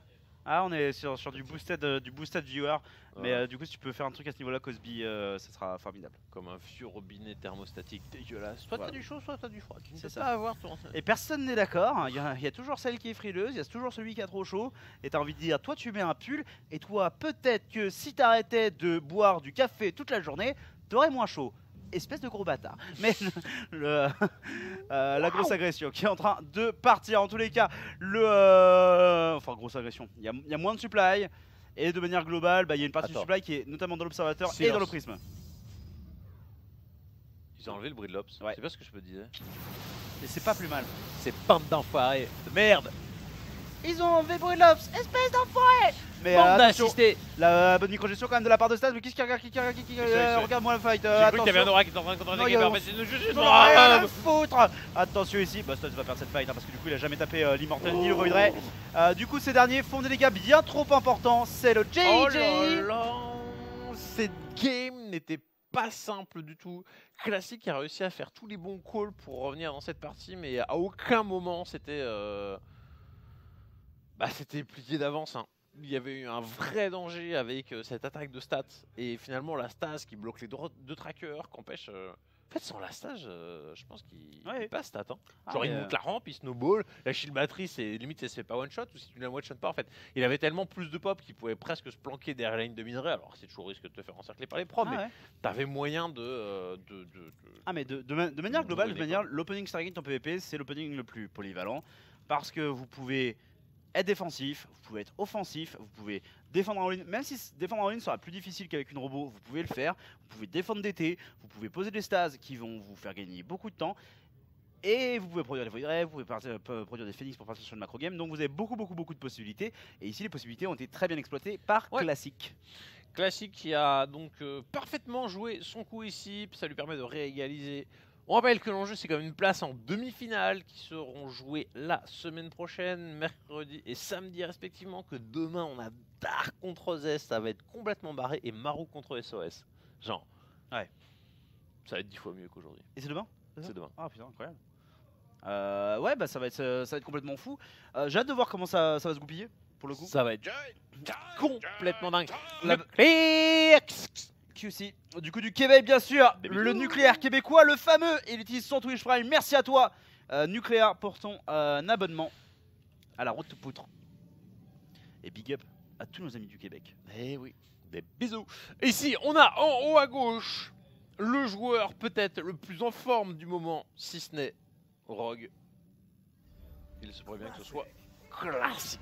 Ah, on est sur du boosted viewer. Mais du coup, si tu peux faire un truc à ce niveau-là, Cosby, ça sera formidable. Comme un vieux robinet thermostatique dégueulasse. Soit t'as du chaud, soit t'as du froid. Tu ne C'est sais ça. pas avoir ton. Et personne n'est d'accord. Il y a toujours celle qui est frileuse, il y a toujours celui qui a trop chaud. Et t'as envie de dire, toi tu mets un pull, et toi peut-être que si t'arrêtais de boire du café toute la journée, t'aurais moins chaud. Espèce de gros bâtard. Mais la grosse agression qui est en train de partir. En tous les cas, enfin, grosse agression. Il y a moins de supply. Et de manière globale, il y a une partie du supply qui est notamment dans l'observateur et dans le prisme. Ils ont enlevé le bruit de l'Ops. Ouais. C'est pas ce que je peux dire. Et c'est pas plus mal. C'est bande d'enfoirés de merde. Ils ont enlevé le bruit de l'Ops, espèce d'enfoiré. Mais Bande attention, d'assistés. la bonne micro-gestion quand même de la part de Stas. Mais qui regarde-moi le fight. J'ai cru qu'il y avait un aura qui était en train de contrôler les games. En fait, c'est une juste. Rien à foutre. Attention ici, Stas va faire cette fight parce que du coup il a jamais tapé l'Immortal ni le Void Ray. Du coup ces derniers font des dégâts bien trop importants. C'est le JJ. Oh là là. Cette game n'était pas simple du tout. Classic a réussi à faire tous les bons calls pour revenir dans cette partie, mais à aucun moment c'était c'était plié d'avance. Hein. Il y avait eu un vrai danger avec cette attaque de stats et finalement la stage qui bloque les deux trackers, qu'empêche. En fait, sans la stage, je pense qu'il passe stat. Hein. Genre il monte la rampe, il snowball, la shield matrice et limite elle se fait pas one shot ou si tu la one shot pas en fait. Il avait tellement plus de pop qu'il pouvait presque se planquer derrière la ligne de minerai. Alors c'est toujours risque de te faire encercler par les pros, mais t'avais moyen de. Ah mais de manière globale, l'opening Stargate en PvP c'est l'opening le plus polyvalent parce que vous pouvez être défensif, vous pouvez être offensif, vous pouvez défendre en ligne, même si défendre en ligne sera plus difficile qu'avec une robot, vous pouvez le faire, vous pouvez défendre DT, vous pouvez poser des stases qui vont vous faire gagner beaucoup de temps, et vous pouvez produire des Void Ray, vous pouvez produire des Phoenix pour passer sur le macro game, donc vous avez beaucoup de possibilités, et ici les possibilités ont été très bien exploitées par Classic. Classic qui a donc parfaitement joué son coup ici, ça lui permet de réégaliser. On rappelle que l'enjeu c'est quand même une place en demi-finale qui seront jouées la semaine prochaine, mercredi et samedi respectivement, que demain on a Dark contre Zest, ça va être complètement barré, et Maru contre SOS. Genre, ça va être 10 fois mieux qu'aujourd'hui. Et c'est demain? C'est demain. Ah putain, incroyable. Ça va être complètement fou. J'ai hâte de voir comment ça va se goupiller pour le coup. Ça va être complètement dingue. QC. Du coup du Québec bien sûr, le nucléaire québécois, le fameux, il utilise son Twitch Prime, merci à toi Nucléaire pour ton abonnement à la route de poutre. Et big up à tous nos amis du Québec. Eh oui, des bisous. Ici on a en haut à gauche le joueur peut-être le plus en forme du moment, si ce n'est Rogue. Il se pourrait bien que ce soit Classic.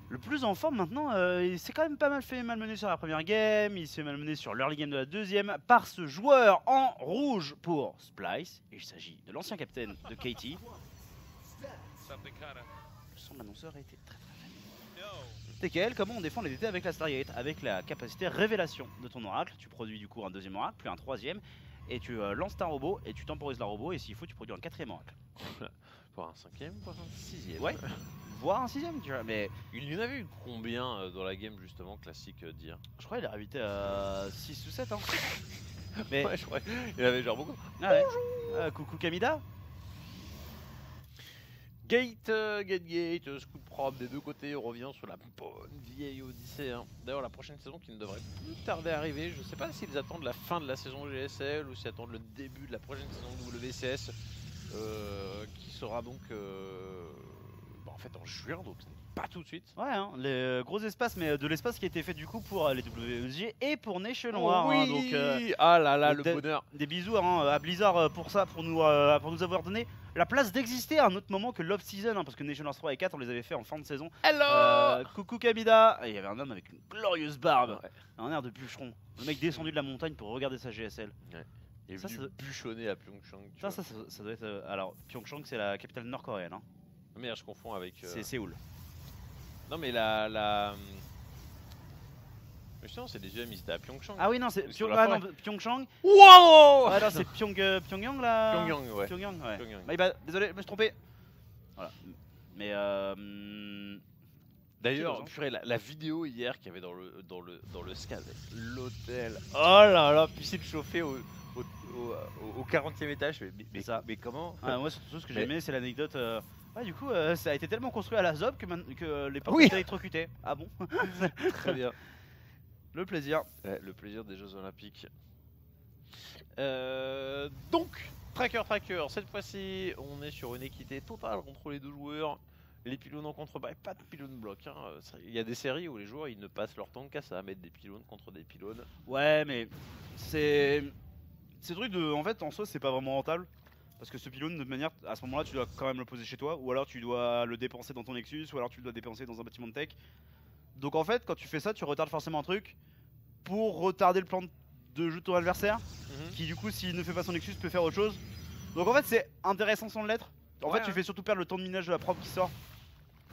Le plus en forme maintenant, il s'est quand même pas mal fait malmener sur la première game, il s'est malmené sur l'early game de la deuxième par ce joueur en rouge pour Splyce. Il s'agit de l'ancien capitaine de Katie. Le son de l'annonceur a été très familier. TKL, comment on défend les DT avec la Stargate? Avec la capacité révélation de ton oracle, tu produis du coup un deuxième oracle, puis un troisième, et tu lances ta robot et tu temporises la robot, et s'il faut tu produis un quatrième oracle. Voire un cinquième, voire un sixième. Ouais. Voire un sixième, tu vois, mais il y en avait eu combien dans la game justement Classic dire? Je crois qu'il est révité à 6 ou 7 hein. Mais ouais, je crois il y avait genre beaucoup. Ah ouais. Coucou Kamida. Gate, scoop propre des deux côtés, on revient sur la bonne vieille Odyssée. Hein. D'ailleurs la prochaine saison qui ne devrait plus tarder à arriver, je sais pas s'ils attendent la fin de la saison GSL ou s'ils attendent le début de la prochaine saison WCS qui sera donc en fait en juin, donc pas tout de suite. Ouais, hein, les gros espaces, mais de l'espace qui a été fait du coup pour les WSG et pour Nation Noir. Oui, hein, donc, ah là là, le bonheur. Des bisous hein, à Blizzard pour ça, pour nous avoir donné la place d'exister à un autre moment que l'off-season, hein, parce que Nation Noir 3 et 4 on les avait fait en fin de saison. Hello coucou Kamida. Il y avait un homme avec une glorieuse barbe, un air de bûcheron. Le mec descendu de la montagne pour regarder sa GSL. Ouais. Et ça, ça bûchonné à Pyeongchang. Ça doit être. Alors, Pyeongchang, c'est la capitale nord-coréenne. Hein. Merde, je confonds avec. C'est Séoul. Non, mais mais sinon, c'est des UM, ils étaient à Pyeongchang. Ah oui, non, c'est Pyeongchang. Wow Ah non, c'est Pyongyang là. Pyongyang, ouais. Pyongyang, ouais. Pyongyang. Bah, désolé, je me suis trompé. Voilà. Mais d'ailleurs, la vidéo hier qu'il y avait dans le SCAD, l'hôtel. Oh là là, piscine chauffée au 40e étage. Mais comment Moi, surtout ce que j'ai aimé, c'est l'anecdote Ouais, du coup, ça a été tellement construit à la ZOP que les portes Oui. étaient électrocutées. Ah bon? Très bien. Le plaisir. Ouais, le plaisir des Jeux Olympiques. Donc, Tracker, cette fois-ci, on est sur une équité totale entre les deux joueurs. Les pylônes en contrebas, pas de pylônes bloc. Hein. Il y a des séries où les joueurs ils ne passent leur temps qu'à ça, à mettre des pylônes contre des pylônes. Ouais, mais c'est. Ces trucs de. En fait, en soi, c'est pas vraiment rentable. Parce que ce pylône, de manière, à ce moment-là, tu dois quand même le poser chez toi. Ou alors tu dois le dépenser dans ton Nexus. Ou alors tu le dois dépenser dans un bâtiment de tech. Donc en fait, quand tu fais ça, tu retardes forcément un truc pour retarder le plan de jeu de ton adversaire. Qui, du coup, s'il ne fait pas son Nexus, peut faire autre chose. Donc en fait, c'est intéressant sans l'être. En fait, tu fais surtout perdre le temps de minage de la prop qui sort.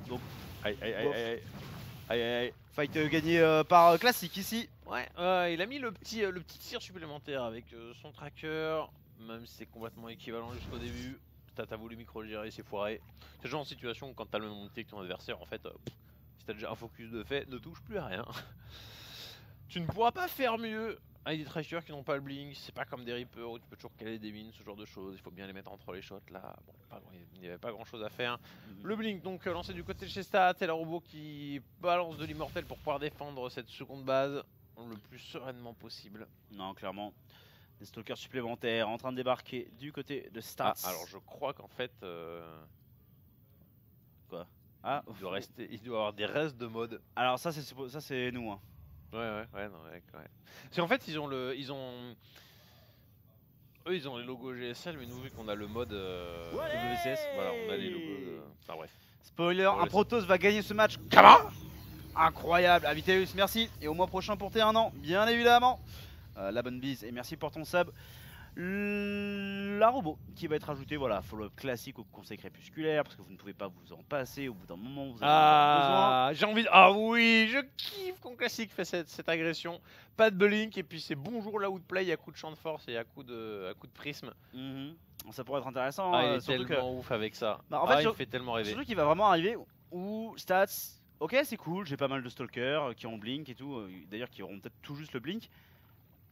Donc, Aïe. fight gagné par classique ici. Ouais, il a mis le petit tir supplémentaire avec son tracker, même si c'est complètement équivalent jusqu'au début. T'as voulu micro-gérer, c'est foiré. C'est le genre de situation où quand t'as le même monté que ton adversaire, en fait, si t'as déjà un focus de fait, ne touche plus à rien. Tu ne pourras pas faire mieux avec des trackers qui n'ont pas le blink, c'est pas comme des Reapers où tu peux toujours caler des mines, ce genre de choses, il faut bien les mettre entre les shots là, bon, il n'y avait pas grand chose à faire. Le blink donc lancé du côté de chez Stat et la robot qui balance de l'immortel pour pouvoir défendre cette seconde base le plus sereinement possible. Non, clairement, des stalkers supplémentaires en train de débarquer du côté de Stats. Ah, alors je crois qu'en fait... Quoi? Ah, il doit avoir des restes de mode. Alors ça c'est nous hein. Ouais, non, ouais. C'est en fait, eux, ils ont les logos GSL, mais nous, vu qu'on a le mode WCS, voilà, on a les logos. Enfin bref. Spoiler, Ouais, un Protoss va gagner ce match. Comment? Incroyable, Aviteus, merci. Et au mois prochain pour tes 1 an, bien évidemment. La bonne bise et merci pour ton sub. La robot qui va être ajoutée, voilà, follow-up classique au conseil crépusculaire parce que vous ne pouvez pas vous en passer au bout d'un moment. Vous avez besoin. J'ai envie de... Ah oui, je kiffe quand classique fait cette agression. Pas de blink et puis c'est bonjour la outplay à coup de champ de force et à coup de prisme. Ça pourrait être intéressant. Il est tellement ouf avec ça. Bah, en fait, il fait tellement rêver. Surtout qu'il va vraiment arriver où Stats, ok c'est cool, j'ai pas mal de stalkers qui ont blink et tout, d'ailleurs qui auront peut-être tout juste le blink.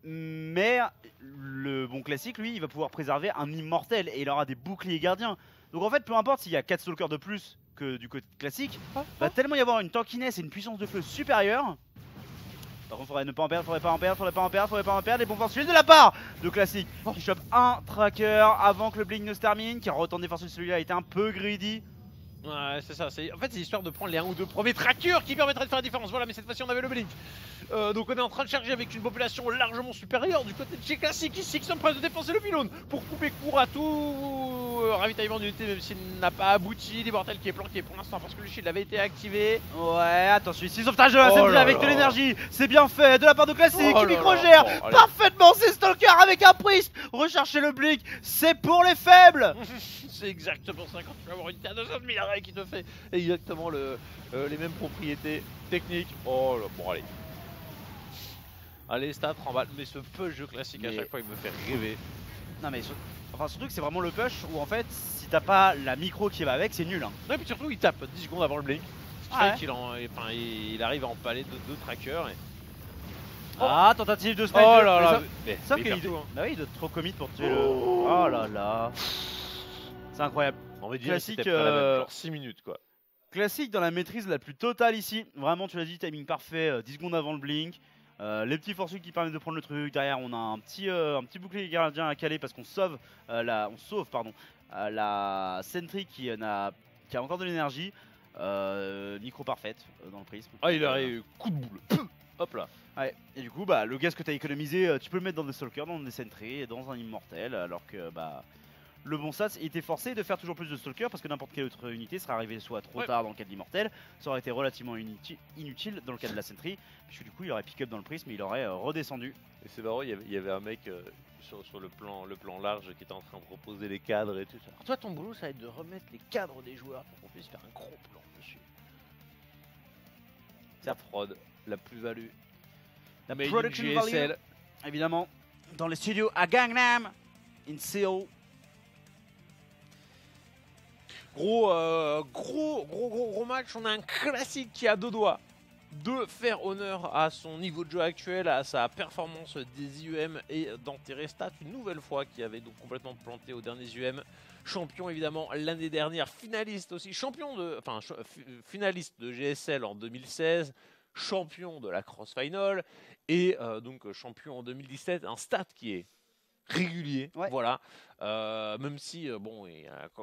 Mais le bon classique, lui, il va pouvoir préserver un immortel et il aura des boucliers gardiens. Donc en fait, peu importe s'il y a 4 stalkers de plus que du côté classique, va tellement y avoir une tankiness et une puissance de feu supérieure. Par contre, faudrait ne pas en perdre, faudrait pas en perdre. Les bons forces de la part de classique qui chope un tracker avant que le blink ne se termine, qui retourne des forces de celui-là, était un peu greedy. Ouais, c'est ça. En fait, c'est histoire de prendre les 1 ou 2 premiers trackers qui permettraient de faire la différence. Voilà, mais cette fois-ci, on avait le blink. Donc, on est en train de charger avec une population largement supérieure du côté de chez Classic ici, qui sont prêts de défoncer le pylône pour couper court à tout ravitaillement d'unité, même s'il n'a pas abouti. L'immortel qui est planqué pour l'instant parce que le shield avait été activé. Ouais, attention, ici, sauvetage de la SMG avec de l'énergie. C'est bien fait de la part de Classic qui micro-gère parfaitement ses stalkers avec un prisme. Rechercher le blink, c'est pour les faibles. C'est exactement ça quand tu vas avoir une carte de 200 000 arrêts qui te fait exactement les mêmes propriétés techniques. Oh là, bon allez. Allez, Stat, remballe. Mais ce push jeu classique à chaque fois il me fait rêver. Non mais surtout que c'est vraiment le push où en fait si t'as pas la micro qui va avec c'est nul hein. Ouais, puis surtout il tape 10 secondes avant le blink. Ce qui fait qu'il arrive à empaler 2 trackers et... Ah, tentative de snipe. Oh là là. Sauf qu'il bah oui, il doit trop commit pour tuer le... Oh là là. C'est incroyable. On va dire Classique, genre 6 minutes quoi. Classique dans la maîtrise la plus totale ici. Vraiment, tu l'as dit, timing parfait, 10 secondes avant le blink. Les petits forces qui permettent de prendre le truc. Derrière, on a un petit bouclier gardien à caler parce qu'on sauve la Sentry qui a encore de l'énergie. Micro parfaite dans le prisme. Ah, il a eu coup de boule. Hop là. Ouais, et du coup, bah, le gaz que tu as économisé, tu peux le mettre dans des stalkers, dans des sentries et dans un immortel. Alors que, bah, le bon stats était forcé de faire toujours plus de stalkers parce que n'importe quelle autre unité serait arrivée soit trop tard dans le cas de l'immortel, ça aurait été relativement inutile dans le cas de la sentry, puisque du coup, il aurait pick up dans le prisme et il aurait redescendu. Et c'est marrant, il y avait un mec sur le plan large qui était en train de proposer les cadres et tout ça. Alors toi, ton boulot, ça va être de remettre les cadres des joueurs pour qu'on puisse faire un gros plan dessus. La prod, la plus-value. La production value, évidemment, dans les studios à Gangnam, in Seoul. Gros match, on a un classique qui a 2 doigts de faire honneur à son niveau de jeu actuel, à sa performance des IEM et d'enterrer Stat une nouvelle fois qui avait donc complètement planté aux derniers IEM. Champion évidemment l'année dernière, finaliste aussi, finaliste de GSL en 2016, champion de la Cross Final et donc champion en 2017, un Stat qui est régulier, voilà. Même si, bon,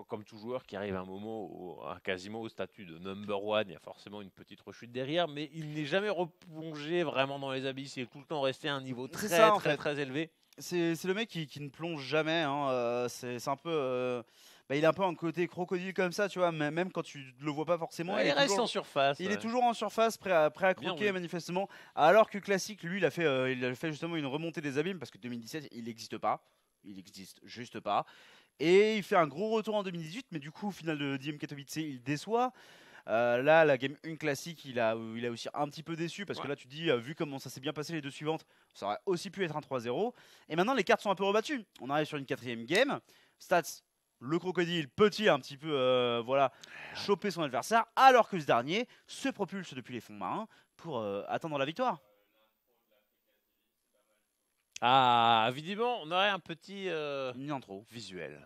comme tout joueur qui arrive à un moment quasiment au statut de number one, il y a forcément une petite rechute derrière, mais il n'est jamais replongé vraiment dans les abysses. Il est tout le temps resté à un niveau très élevé. C'est le mec qui ne plonge jamais. Hein. C'est un peu. Il a un peu un côté crocodile comme ça, tu vois, même quand tu le vois pas forcément. Ouais, il reste toujours en surface. Il est toujours en surface, prêt à croquer manifestement. Alors que Classic, lui, il a fait justement une remontée des abîmes parce que 2017, il n'existe pas. Il existe juste pas. Et il fait un gros retour en 2018, mais du coup, au final de DM Katowice, il déçoit. Là, la game 1 classique, il a aussi un petit peu déçu parce que là, tu te dis, vu comment ça s'est bien passé les deux suivantes, ça aurait aussi pu être un 3-0. Et maintenant, les cartes sont un peu rebattues. On arrive sur une 4ème game. Stats, le crocodile, petit, un petit peu, choper son adversaire, alors que ce dernier se propulse depuis les fonds marins pour attendre la victoire. Ah, évidemment, on aurait un petit une intro visuel.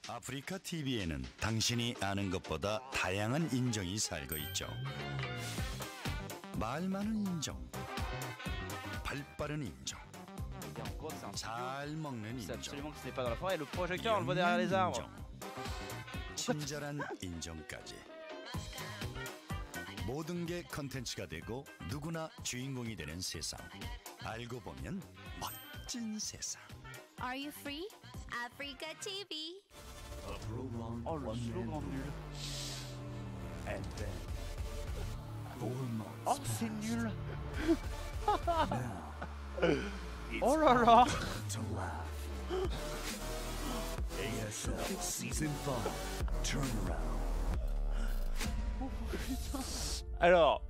아프리카 TV에는 당신이 아는 것보다 다양한 인정이 살고 있죠. 말 많은 인정, 발 빠른 인정, 잘 먹는 인정, 친절한 인정까지. 모든 게 컨텐츠가 되고 누구나 주인공이 되는 세상. 알고 보면 멋진 세상. Are you free? Africa TV. Oh, le slogan nul. And then, 4 months. Oh, c'est nul. Oh là là. To laugh. ASL Season 5 Turnaround. Alors,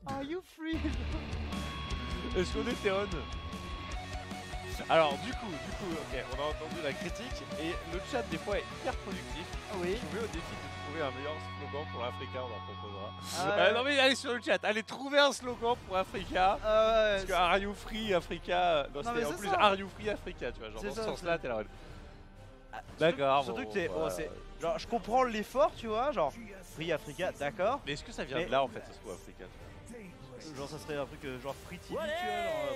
Are you free? est-ce qu'on était on? Alors du coup, ok, on a entendu la critique et le chat des fois est hyper productif. Oui. Je vais au défi de trouver un meilleur slogan pour l'Africa, on en proposera. Non mais allez sur le chat, allez trouver un slogan pour Africa. Parce que Are You Free Africa, non, c'était en plus Are You Free Africa, tu vois, genre dans ce sens-là, t'es là. D'accord. Surtout que c'est genre, je comprends l'effort, tu vois, genre Free Africa, d'accord. Mais est-ce que ça vient de là en fait, ce soit Africa? Genre ça serait un truc genre Free TV, tu vois, genre,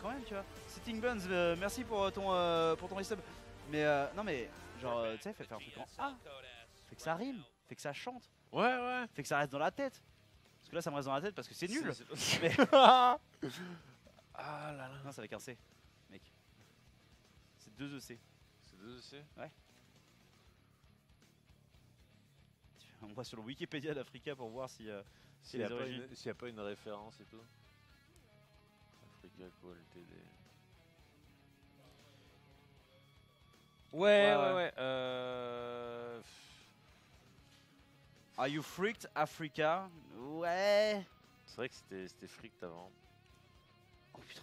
quand même, tu vois. Sitting Buns, merci pour ton resub. Mais non mais genre tu sais, fait faire un truc en A. Fait que ça rime, fait que ça chante. Ouais. Fait que ça reste dans la tête. Parce que là ça me reste dans la tête parce que c'est nul. Mais... ah là là. Non, c'est avec un C, mec. C'est 2 EC. C'est 2 EC? Ouais. On va sur le Wikipédia d'Africa pour voir si s'il n'y a pas une référence et tout. Africa Call TD. Ouais. Are You Freaked Africa? Ouais. C'est vrai que c'était freaked avant. Oh putain.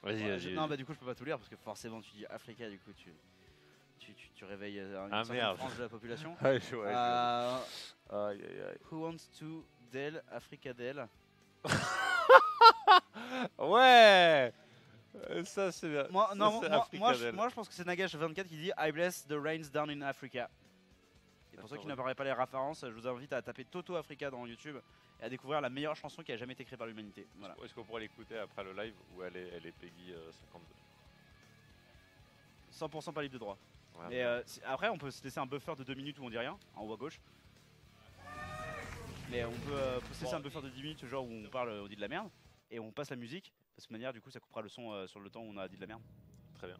Vas-y. Non, bah du coup je peux pas tout lire parce que forcément tu dis Africa, du coup tu réveilles une merde. frange de la population. Ouais. Who wants to Del Africa Del? Ouais. Ça c'est bien. Moi je pense que c'est Nagash24 qui dit I bless the rains down in Africa. Et pour ceux qui n'apparaissent pas les références, je vous invite à taper Toto Africa dans YouTube et à découvrir la meilleure chanson qui a jamais été créée par l'humanité. Voilà. Est-ce qu'on pourrait l'écouter après le live ou elle est Peggy 52? 100% pas libre de droit. Ouais, mais après on peut se laisser un buffer de 2 minutes où on dit rien, en haut à gauche. Mais on peut se laisser un buffer de 10 minutes genre où on parle, on dit de la merde. Et on passe la musique, de cette manière du coup ça coupera le son sur le temps où on a dit de la merde. Très bien.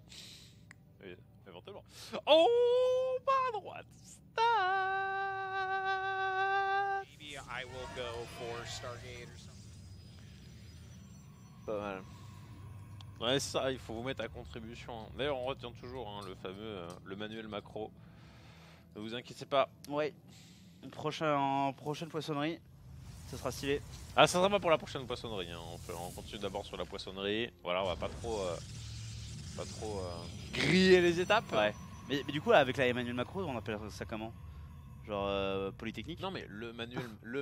Et, éventuellement. Oh, pas à droite. Maybe I will go for Stargate or something. Pas mal. Ouais, ça, il faut vous mettre à contribution. D'ailleurs, on retient toujours le fameux le manuel macro. Ne vous inquiétez pas. Ouais. Prochaine poissonnerie, ça sera stylé. Ah, ça sera pas pour la prochaine poissonnerie. Hein. On continue d'abord sur la poissonnerie. Voilà, on va pas trop griller les étapes. Ouais. Mais du coup, là, avec la Emmanuel Macron, on appelle ça comment? Genre Polytechnique. Non mais le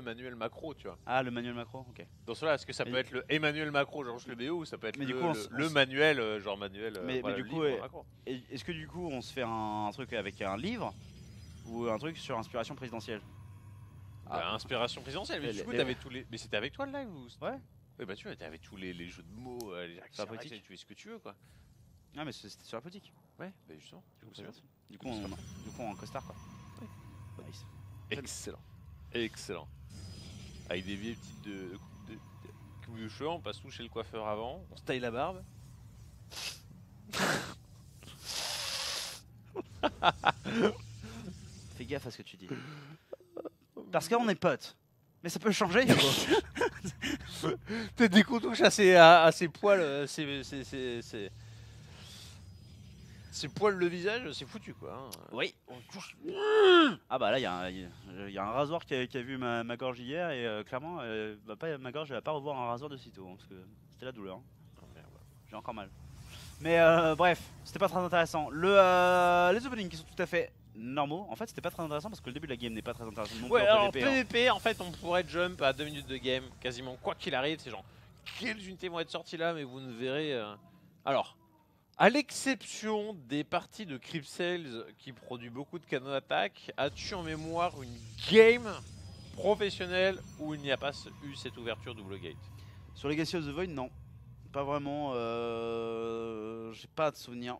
manuel macro, tu vois. Ah, le manuel macro, ok. Dans cela, est-ce que ça peut être le Emmanuel macro, genre le BO, ou ça peut être le on manuel, genre manuel. Mais voilà, du coup, est-ce que du coup on se fait un truc avec un livre ou un truc sur inspiration présidentielle? Inspiration présidentielle, mais du coup t'avais tous les. Mais c'était avec toi le live ou... Ouais. Ouais, bah tu vois, t'avais tous les jeux de mots, les la politique. tu fais ce que tu veux quoi. Ah, mais c'était sur la politique. Ouais, bah justement. Du coup, on en costard quoi. Ouais. Nice. Excellent. Excellent. Avec des vieilles petites de coupe de cheveux, on passe tout chez le coiffeur avant, on se taille la barbe. Fais gaffe à ce que tu dis. Parce qu'on est potes. Mais ça peut changer. T'as des touches à ses poils, c'est poils le visage, c'est foutu quoi. Hein. Oui. Ah bah là il y a un rasoir qui a vu ma gorge hier et clairement pas ma gorge, elle va pas revoir un rasoir de sitôt hein, parce que c'était la douleur. Hein. Oh, merde. J'ai encore mal. Mais bref, c'était pas très intéressant. Les openings qui sont tout à fait normaux. En fait c'était pas très intéressant parce que le début de la game n'est pas très intéressant non plus. Ouais, alors PVP, en fait on pourrait jump à 2 minutes de game quasiment quoi qu'il arrive. C'est genre quelles unités vont être sorties là, mais vous ne verrez. Alors. À l'exception des parties de Creep Sales qui produit beaucoup de canons d'attaque, as-tu en mémoire une game professionnelle où il n'y a pas eu cette ouverture double gate? Sur Legacy of the Void, non. Pas vraiment. J'ai pas de souvenir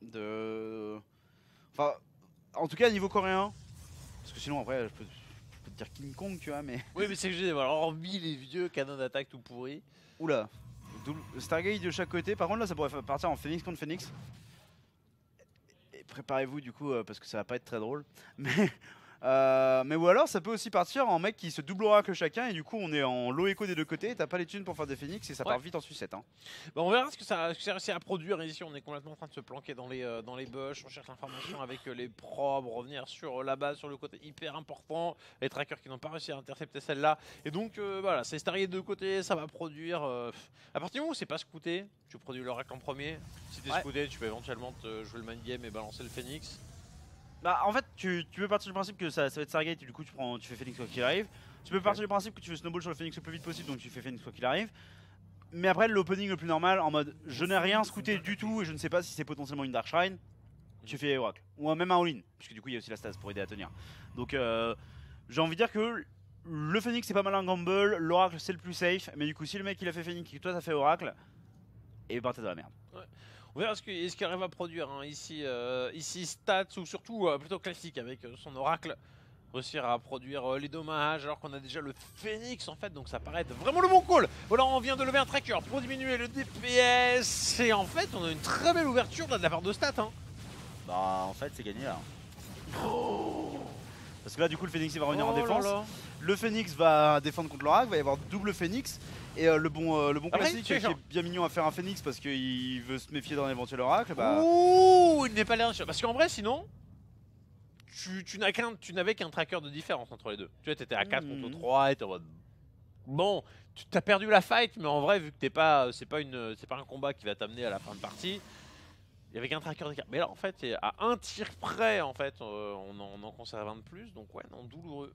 de. Enfin, en tout cas, niveau coréen. Parce que sinon, après, je peux te dire King Kong, tu vois, mais. Oui, mais c'est que j'ai. Alors, hormis les vieux canons d'attaque tout pourris. Oula. Stargate de chaque côté, par contre là ça pourrait partir en Phoenix contre Phoenix. Et préparez-vous du coup parce que ça va pas être très drôle. Mais ou alors ça peut aussi partir en mec qui se double oracle chacun et du coup on est en low echo des deux côtés, t'as pas les thunes pour faire des Phoenix et ça part vite en sucette. Hein. Bah on verra ce que ça réussit à produire. Ici on est complètement en train de se planquer dans les bush, on cherche l'information avec les probes, revenir sur la base, sur le côté hyper important, les trackers qui n'ont pas réussi à intercepter celle-là. Et donc voilà, c'est Stargate de côté, ça va produire. À partir du moment où c'est pas scouté, tu produis l'oracle en premier. Si t'es scouté, tu peux éventuellement te jouer le main game et balancer le Phoenix. Bah en fait tu peux partir du principe que ça va être Stargate et du coup tu fais Phoenix quoi qu'il arrive. Tu peux partir du principe que tu veux snowball sur le Phoenix le plus vite possible donc tu fais Phoenix quoi qu'il arrive. Mais après l'opening le plus normal en mode je n'ai rien scouté du tout et je ne sais pas si c'est potentiellement une Dark Shrine, tu fais Oracle. Ou même un all-in, puisque du coup il y a aussi la stase pour aider à tenir. Donc j'ai envie de dire que le Phoenix c'est pas mal un gamble, l'Oracle c'est le plus safe, mais du coup si le mec il a fait Phoenix et que toi t'as fait Oracle, et ben t'es dans la merde. Ouais. On verra ce qu'il arrive à produire hein. Ici stats ou surtout plutôt classique avec son oracle. Réussir à produire les dommages alors qu'on a déjà le Phoenix en fait, donc ça paraît être vraiment le bon call. Voilà, on vient de lever un tracker pour diminuer le DPS et en fait on a une très belle ouverture là, de la part de stats hein. Bah en fait c'est gagné là. Parce que là du coup le Phoenix il va revenir en défense. Le Phoenix va défendre contre l'Oracle, va y avoir double Phoenix. Et le bon classique qui est bien mignon à faire un Phoenix parce qu'il veut se méfier d'un éventuel Oracle. Bah... Ouh, il n'est pas l'air sûr. Parce qu'en vrai sinon, tu n'avais qu'un tracker de différence entre les deux. Tu vois, t'étais à 4 contre 3 et t'es en mode... Bon, tu t'as perdu la fight, mais en vrai vu que t'es pas, c'est pas un combat qui va t'amener à la fin de partie. Il y avait qu'un tracker d'écart. Mais là en fait, à un tir près en fait, on en conserve un de plus. Donc ouais, non, douloureux.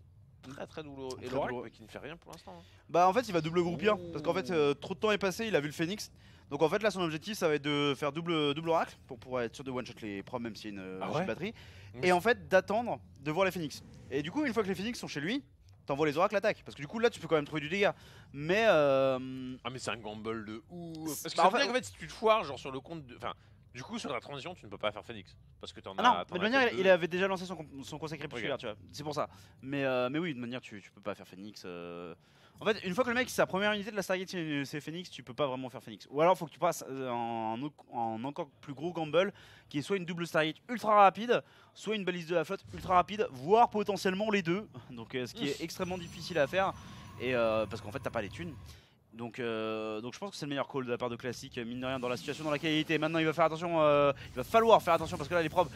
Très douloureux. Et l'Oracle qui ne fait rien pour l'instant. Hein. Bah en fait il va double groupir parce qu'en fait trop de temps est passé, il a vu le Phoenix. Donc en fait là son objectif ça va être de faire double Oracle pour pouvoir être sûr de one shot les probes même s'il y a une batterie. Et en fait d'attendre de voir les Phoenix. Et du coup une fois que les Phoenix sont chez lui, t'envoies les oracles attaque. Parce que du coup là tu peux quand même trouver du dégât. Mais Ah mais c'est un gamble de ouf. Parce que en fait si tu te foires genre sur le compte de... Enfin, du coup sur la transition tu ne peux pas faire Phoenix. Parce que t'en as... Non, mais de manière il avait déjà lancé son conseil crépusculaire tu vois. C'est pour ça. Mais oui de manière tu peux pas faire Phoenix. En fait une fois que le mec sa première unité de la Stargate c'est Phoenix, tu peux pas vraiment faire Phoenix. Ou alors faut que tu passes en encore plus gros gamble qui est soit une double Stargate ultra rapide, soit une balise de la flotte ultra rapide, voire potentiellement les deux. Donc ce qui est extrêmement difficile à faire. Et parce qu'en fait t'as pas les thunes. Donc je pense que c'est le meilleur call de la part de Classic, mine de rien, dans la situation dans laquelle il était. Maintenant il va faire attention, il va falloir faire attention parce que là les probes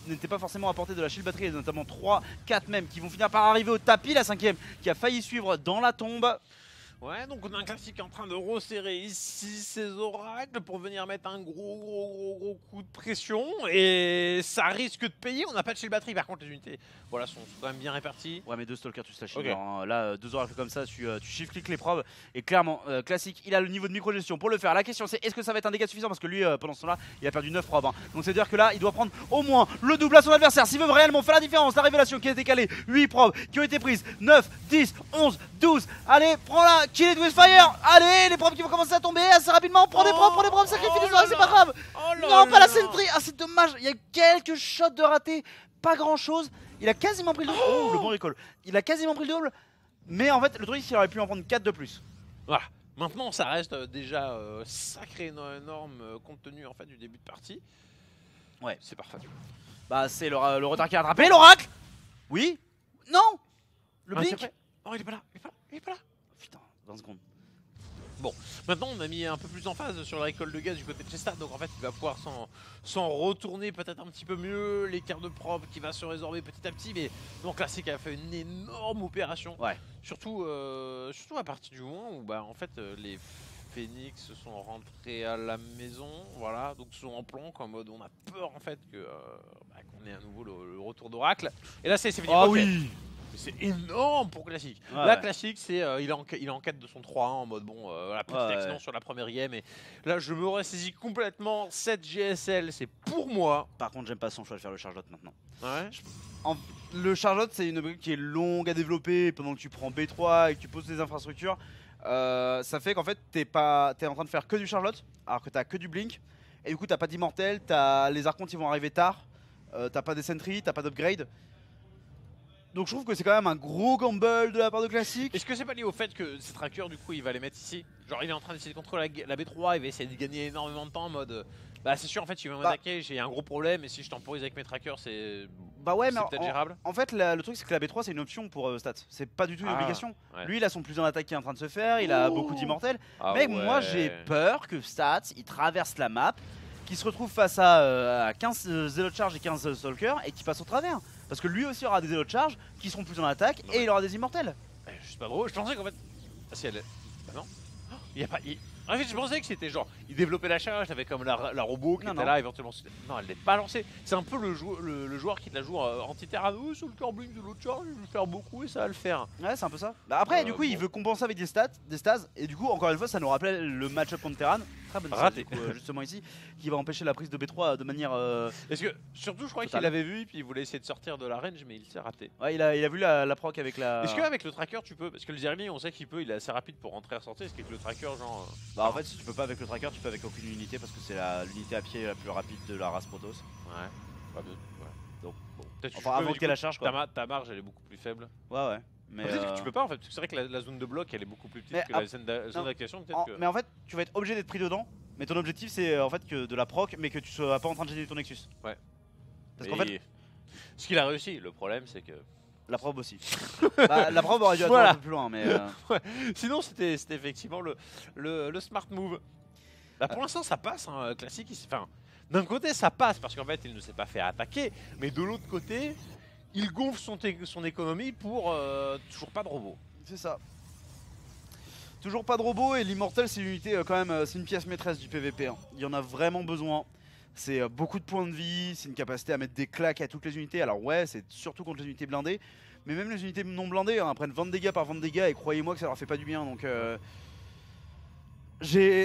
n'étaient pas forcément à portée de la shield batterie, notamment 3, 4 même qui vont finir par arriver au tapis, la 5ème qui a failli suivre dans la tombe. Ouais, donc on a un classique en train de resserrer ici ses oracles pour venir mettre un gros coup de pression et ça risque de payer. On n'a pas de shield batterie, par contre les unités voilà, sont quand même bien réparties. Ouais, mais 2 stalkers tu slash okay. Hein. Là 2 oracles comme ça, tu shift-click les probes et clairement classique, il a le niveau de micro-gestion pour le faire. La question c'est est-ce que ça va être un dégât suffisant parce que lui pendant ce temps-là il a perdu 9 probes. Hein. Donc c'est à dire que là il doit prendre au moins le double à son adversaire s'il veut réellement faire la différence. La révélation qui a été calée, 8 probes qui ont été prises, 9, 10, 11, 12. Allez, prends-la, kill it with fire. Allez, les probes qui vont commencer à tomber assez rapidement. Prends des probes, sacrifie des oreilles, c'est pas grave. Non, pas la sentry. Ah, c'est dommage. Il y a quelques shots de raté, pas grand-chose. Il a quasiment pris le double. Oh, le bon recall. Il a quasiment pris le double. Mais en fait, le truc, c'est qu'il aurait pu en prendre 4 de plus. Voilà. Maintenant, ça reste déjà sacré énorme compte tenu en fait du début de partie. Ouais, c'est parfait. Bah, c'est le retard qui a attrapé l'oracle. Oui. Non. Le blink. Oh, il est pas là. Il est pas là. Putain, 20 secondes. Bon, maintenant on a mis un peu plus en phase sur la récolte de gaz du côté de Chestat, donc en fait il va pouvoir s'en retourner peut-être un petit peu mieux, l'écart de probe qui va se résorber petit à petit, mais donc Classic a fait une énorme opération, ouais. surtout à partir du moment où bah, en fait les Phoenix sont rentrés à la maison, voilà, donc sont en planque en mode on a peur en fait qu'on ait à nouveau le retour d'Oracle, et là c'est fini. Ah oui. C'est énorme pour Classic. Ouais, là, Classic, c'est il est en quête de son 3-1 en mode bon, voilà, petit accident sur la première game. Et là, je me ressaisis complètement. Cette GSL, c'est pour moi. Par contre, j'aime pas son choix de faire le Charlotte maintenant. Ouais. Le Charlotte, c'est une brique qui est longue à développer. Pendant que tu prends B3 et que tu poses des infrastructures, ça fait qu'en fait, t'es en train de faire que du Charlotte, alors que t'as que du Blink. Et du coup, t'as pas d'immortel, les archontes ils vont arriver tard. T'as pas des sentry, t'as pas d'upgrade. Donc je trouve que c'est quand même un gros gamble de la part de Classic. Est-ce que c'est pas lié au fait que ces trackers du coup il va les mettre ici? Genre il est en train d'essayer de contrôler la B3, il va essayer de gagner énormément de temps en mode bah c'est sûr en fait il va m'attaquer, j'ai un gros problème et si je temporise avec mes trackers c'est peut-être gérable. En fait le truc c'est que la B3 c'est une option pour stats, c'est pas du tout une obligation. Ouais. Lui il a son plus en attaque qui est en train de se faire, il a beaucoup d'immortels. Mec moi j'ai peur que Stats il traverse la map, qu'il se retrouve face à 15 Zelo Charge et 15 Stalker et qu'il passe au travers. Parce que lui aussi aura des Zelo Charge qui seront plus en attaque et il aura des immortels. C'est pas drôle, je pensais qu'en fait... Ah si elle est... Bah non. Il y a pas... En fait je pensais que c'était genre, il développait la charge, avait comme la robot qui était là éventuellement. Non elle n'est pas lancée, c'est un peu le joueur qui te la joue anti-terra. Sur le cœur blink de l'autre charge, il veut faire beaucoup et ça va le faire. Ouais c'est un peu ça. Bah après du coup il veut compenser avec des stases et du coup encore une fois ça nous rappelle le match-up contre Terran. Très bonne stade, du coup, justement ici, qui va empêcher la prise de B3 de manière... Parce que surtout je crois qu'il avait vu et puis il voulait essayer de sortir de la range mais il s'est raté. Ouais il a vu la proc avec la... Est-ce qu'avec le tracker tu peux? Parce que le Zerli on sait qu'il peut, il est assez rapide pour rentrer et ressortir. Est-ce qu'avec le tracker genre... Bah en fait si tu peux pas avec le tracker tu peux avec aucune unité parce que c'est l'unité à pied la plus rapide de la race Protoss. Ouais. Pas de... Donc bon. Enfin avant que t'aies la charge quoi. Ta marge elle est beaucoup plus faible. Ouais. Mais peut-être que tu peux pas en fait, parce que c'est vrai que la zone de bloc elle est beaucoup plus petite que la zone d'activation peut-être que... Mais en fait tu vas être obligé d'être pris dedans, mais ton objectif c'est en fait que de la proc mais que tu sois pas en train de générer ton Nexus. Ouais. Parce qu'en fait... Ce qu'il a réussi, le problème c'est que... La probe aussi. Bah, la probe aurait dû être un peu plus loin mais... Ouais. Sinon c'était effectivement le smart move. Là pour l'instant ça passe, hein, Classic, enfin... D'un côté ça passe parce qu'en fait il ne s'est pas fait attaquer, mais de l'autre côté... Il gonfle son économie pour toujours pas de robot. C'est ça. Toujours pas de robot et l'immortel c'est une unité quand même, c'est une pièce maîtresse du PVP. Hein. Il y en a vraiment besoin. C'est beaucoup de points de vie, c'est une capacité à mettre des claques à toutes les unités. Alors ouais, c'est surtout contre les unités blindées, mais même les unités non blindées hein, prennent 20 dégâts par 20 dégâts et croyez-moi que ça leur fait pas du bien. Donc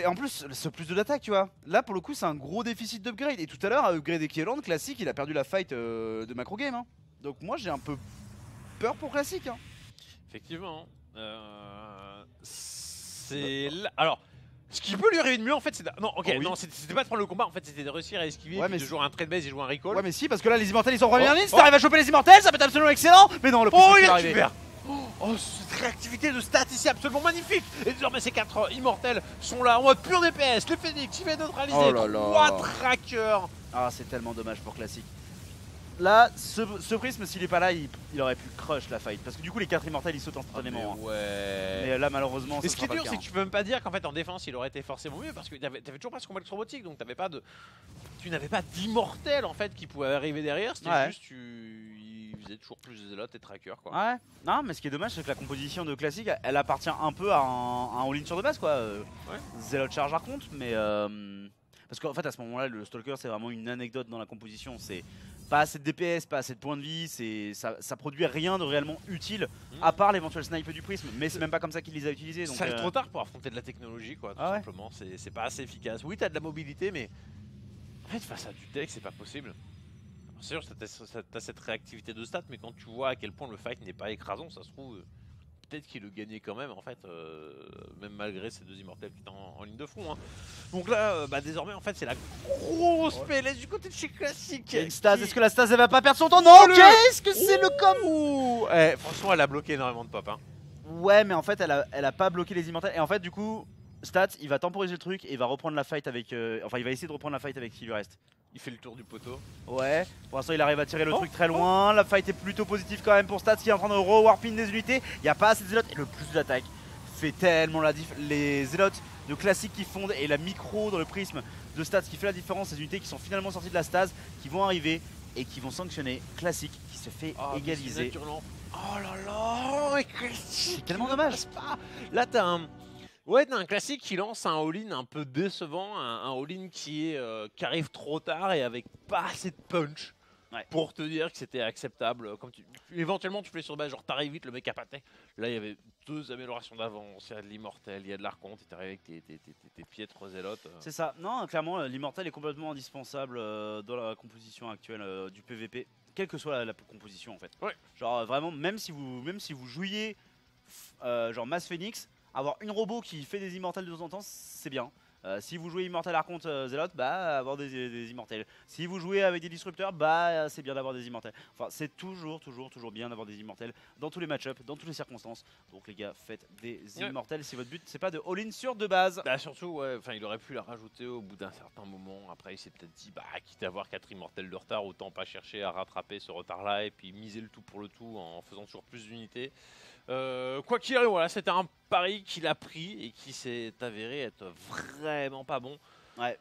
en plus ce plus de l'attaque tu vois. Là pour le coup c'est un gros déficit d'upgrade. Et tout à l'heure à upgrade Kieland, Classic il a perdu la fight de macro game. Hein. Donc moi j'ai un peu peur pour Classic. Hein. Effectivement. C'est là... Alors, ce qui peut lui arriver de mieux en fait c'est... Non, ok, non, c'était pas de prendre le combat, en fait c'était de réussir à esquiver, de jouer un trade base et jouer un recall. Ouais mais si, parce que là les immortels ils sont en première ligne, si t'arrives à choper les immortels ça peut être absolument excellent. Mais non, le plus il récupère. Oh, cette réactivité de stats ici absolument magnifique. Et désormais ces 4 immortels sont là en mode pur DPS. Le Phoenix il va neutraliser 3 trackers. Ah c'est tellement dommage pour Classic. Là, ce prisme, s'il est pas là, il aurait pu crush la fight. Parce que du coup, les 4 immortels ils sautent instantanément. Mais là, malheureusement, ce qui est dur, c'est que tu peux même pas dire qu'en fait en défense il aurait été forcément mieux. Parce que t'avais toujours pas ce complexe robotique. Donc tu n'avais pas d'immortel en fait qui pouvait arriver derrière. C'était juste, il viser toujours plus de Zealot et Tracker quoi. Ouais, non mais ce qui est dommage c'est que la composition de classique elle appartient un peu à un all-in sur de base quoi. Zealot charge par contre mais parce qu'en fait à ce moment là le Stalker c'est vraiment une anecdote dans la composition, c'est pas assez de DPS, pas assez de points de vie, ça produit rien de réellement utile à part l'éventuel snipe du prisme, mais c'est même pas comme ça qu'il les a utilisés. Donc ça arrive trop tard pour affronter de la technologie quoi, tout simplement, c'est pas assez efficace. Oui t'as de la mobilité mais en fait face à du tech c'est pas possible. C'est sûr t'as cette réactivité de stats mais quand tu vois à quel point le fight n'est pas écrasant, ça se trouve peut-être qu'il le gagnait quand même en fait, même malgré ces deux immortels qui étaient en ligne de front. Hein. Donc là, désormais en fait c'est la grosse PLS du côté de chez Classic. Une stase, est-ce que la stase elle va pas perdre son temps? Non, qu'est-ce que c'est le com? Franchement elle a bloqué énormément de pop. Hein. Ouais mais en fait elle a pas bloqué les immortels et en fait du coup Stats il va temporiser le truc et il va reprendre la fight avec, enfin il va essayer de reprendre la fight avec ce qui lui reste. Il fait le tour du poteau. Ouais, pour l'instant il arrive à tirer le truc très loin. La fight est plutôt positive quand même pour Stats qui est en train de re-warping des unités. Il n'y a pas assez de zélotes et le plus d'attaque fait tellement la diff. Les zélotes de classique qui fondent et la micro dans le prisme de Stats qui fait la différence. Ces unités qui sont finalement sorties de la stase qui vont arriver et qui vont sanctionner Classic qui se fait égaliser. Oh là là, c'est tellement dommage. Là t'as un... Ouais, t'as un Classic qui lance un all-in un peu décevant, un all-in qui arrive trop tard et avec pas assez de punch pour te dire que c'était acceptable. Comme éventuellement tu fais sur base, genre t'arrives vite, le mec a pas tech. Là il y avait deux améliorations d'avance, il y a de l'immortel, il y a de l'archonte, et t'arrives avec tes piètres zélotes. C'est ça, non clairement l'immortel est complètement indispensable dans la composition actuelle du PVP, quelle que soit la composition en fait. Ouais. Genre vraiment, même si vous jouiez genre Mass Phoenix, avoir une robot qui fait des immortels de temps en temps, c'est bien. Si vous jouez Immortel Archonte Zealot, avoir des immortels. Si vous jouez avec des disrupteurs, c'est bien d'avoir des immortels. Enfin, c'est toujours bien d'avoir des immortels dans tous les match-ups, dans toutes les circonstances. Donc les gars, faites des immortels si votre but c'est pas de all-in sur de base. Surtout, il aurait pu la rajouter au bout d'un certain moment. Après, il s'est peut-être dit, quitte à avoir 4 immortels de retard, autant pas chercher à rattraper ce retard-là et puis miser le tout pour le tout en faisant toujours plus d'unités. Quoi qu'il arrive, voilà, c'était un pari qu'il a pris et qui s'est avéré être vraiment pas bon. Ouais.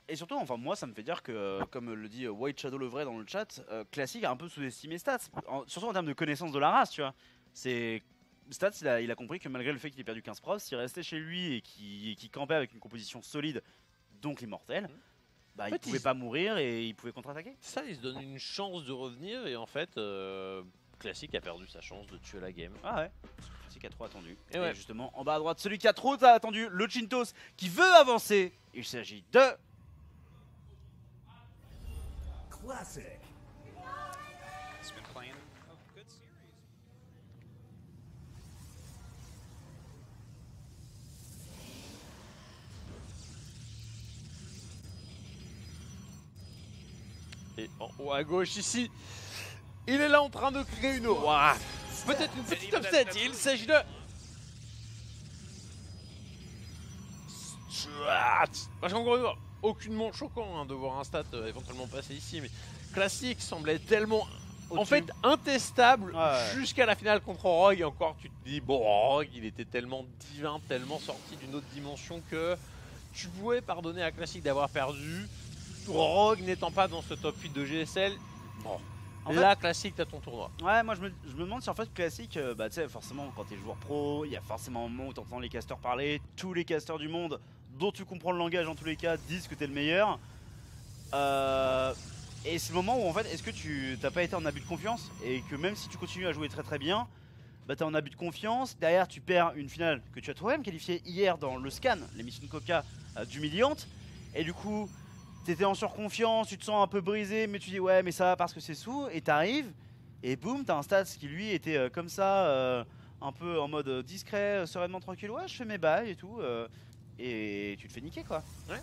Et surtout, enfin moi ça me fait dire que, comme le dit White Shadow le vrai dans le chat, Classic a un peu sous-estimé Stats, surtout en termes de connaissance de la race, tu vois. C'est Stats, il a compris que malgré le fait qu'il ait perdu 15 pros, s'il restait chez lui et qu'il campait avec une composition solide, donc l'immortel, il pouvait pas mourir et il pouvait contre-attaquer. Ça, il se donne une chance de revenir et en fait... Classic a perdu sa chance de tuer la game. Ah ouais, Classic a trop attendu. Et justement, en bas à droite, celui qui a trop attendu, le Chintos qui veut avancer. Il s'agit de... Classic. Et en haut à gauche ici, il est là en train de créer une... Peut-être une petite upset, il s'agit de... Parce qu'encore une fois, aucunement choquant de voir un stat éventuellement passer ici, mais Classic semblait tellement... En fait, intestable jusqu'à la finale contre Rogue. Et encore, tu te dis, bon, Rogue, il était tellement divin, tellement sorti d'une autre dimension que tu pouvais pardonner à Classic d'avoir perdu. Rogue n'étant pas dans ce top 8 de GSL, bon... Là, Classic, t'as ton tournoi. Ouais, moi je me demande si en fait Classic, tu sais, forcément, quand t'es joueur pro, il y a forcément un moment où t'entends les casters parler. Tous les casters du monde, dont tu comprends le langage en tous les cas, disent que t'es le meilleur. Et c'est le moment où en fait, est-ce que tu t'as pas été en abus de confiance et que même si tu continues à jouer très très bien, t'es en abus de confiance. Derrière, tu perds une finale que tu as toi-même qualifiée hier dans le scan, l'émission Coca d'humiliante. Et du coup. T'étais en surconfiance, tu te sens un peu brisé, mais tu dis ouais mais ça va parce que c'est sous, et t'arrives, et boum, t'as un Stats qui lui était comme ça, un peu en mode discret, sereinement tranquille, ouais je fais mes bails et tout, et tu te fais niquer quoi. Ouais.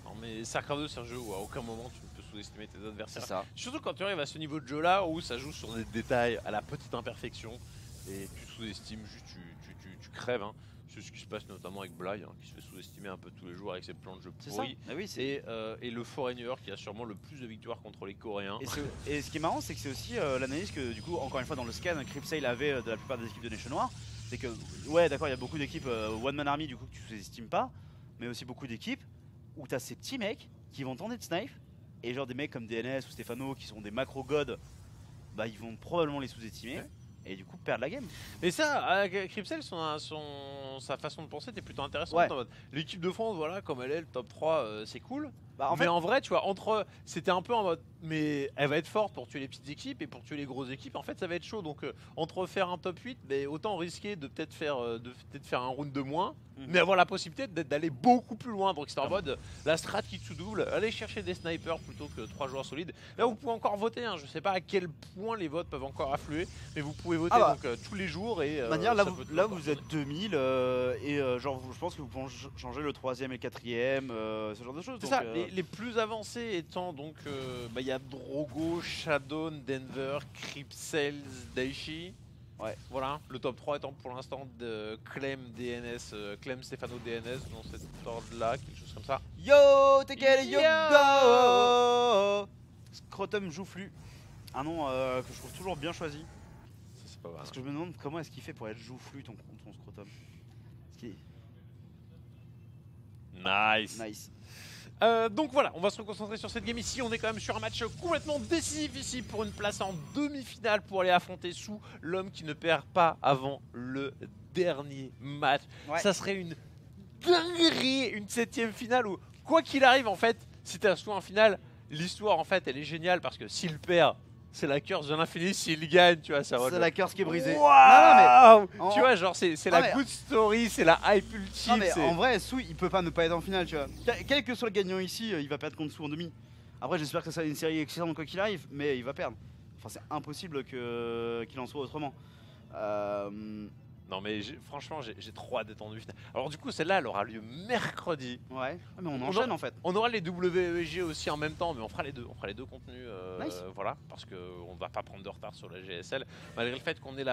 Non mais StarCraft 2 c'est un jeu où à aucun moment tu ne peux sous-estimer tes adversaires. C'est ça. Surtout quand tu arrives à ce niveau de jeu là où ça joue sur des détails à la petite imperfection, et tu sous-estimes juste, tu crèves. Hein. C'est ce qui se passe notamment avec Bly, qui se fait sous-estimer un peu tous les jours avec ses plans de jeu pourris. Et le Foreigner qui a sûrement le plus de victoires contre les Coréens. Et ce qui est marrant, c'est que c'est aussi l'analyse que du coup, encore une fois dans le scan, Cripsale avait de la plupart des équipes de Nation Noir. C'est que, ouais d'accord, il y a beaucoup d'équipes One Man Army du coup que tu sous-estimes pas, mais aussi beaucoup d'équipes où t'as ces petits mecs qui vont tenter de snipe, et genre des mecs comme DNS ou Stefano qui sont des macro gods, bah, ils vont probablement les sous-estimer. Et du coup perdre la game. Mais ça, Cripsel, sa façon de penser était plutôt intéressante. Ouais. L'équipe de France, voilà, comme elle est, le top 3, c'est cool. Bah, mais en vrai, tu vois, c'était un peu en mode, mais elle va être forte pour tuer les petites équipes et pour tuer les grosses équipes, en fait, ça va être chaud. Donc, entre faire un top 8, mais autant risquer de peut-être faire un round de moins, mais avoir la possibilité d'aller beaucoup plus loin. Donc, c'est en mode la strat qui sous-double, aller chercher des snipers plutôt que 3 joueurs solides. Là, vous pouvez encore voter. Hein, je sais pas à quel point les votes peuvent encore affluer, mais vous pouvez voter donc, tous les jours. Et là, vous êtes 2000 et genre, je pense que vous pouvez changer le 3ème et 4ème, ce genre de choses. C'est ça, les plus avancés étant donc, il y a Drogo, Shadow, Denver, Cripsels, Daichi. Ouais. Voilà, le top 3 étant pour l'instant de Clem, DNS, Clem, Stefano, DNS, dans cet ordre-là, quelque chose comme ça. Yo, Tekel, yo, go. Scrotum Joufflu. Un nom que je trouve toujours bien choisi. Ça, c'est pas mal. Parce que je me demande comment est-ce qu'il fait pour être Joufflu, ton Scrotum. Nice. Donc voilà, on va se concentrer sur cette game ici. On est quand même sur un match complètement décisif ici pour une place en demi-finale pour aller affronter Sou, l'homme qui ne perd pas avant le dernier match. Ouais. Ça serait une dinguerie, une 7ème finale où, quoi qu'il arrive, en fait, si t'as Sou en finale, l'histoire en fait elle est géniale parce que s'il perd, c'est la curse de l'infini. S'il gagne, tu vois, ça va. C'est la curse qui est brisée. Wow, non, mais tu vois, genre, c'est la good story, c'est la hype ultime. Non, mais en vrai, Sou, il peut pas ne pas être en finale, tu vois. Quel que soit le gagnant ici, il va perdre contre Sou en demi. Après, j'espère que ça sera une série excellente quoi qu'il arrive, mais il va perdre. Enfin, c'est impossible qu'il en soit autrement. Non, mais franchement, j'ai trop hâte d'être en demi-finale. Alors, du coup, celle-là, elle aura lieu mercredi. Ouais, mais on enchaîne en fait. On aura les WEG aussi en même temps, mais on fera les deux. On fera les deux contenus. Nice. Voilà, parce qu'on va pas prendre de retard sur la GSL, malgré le fait qu'on ait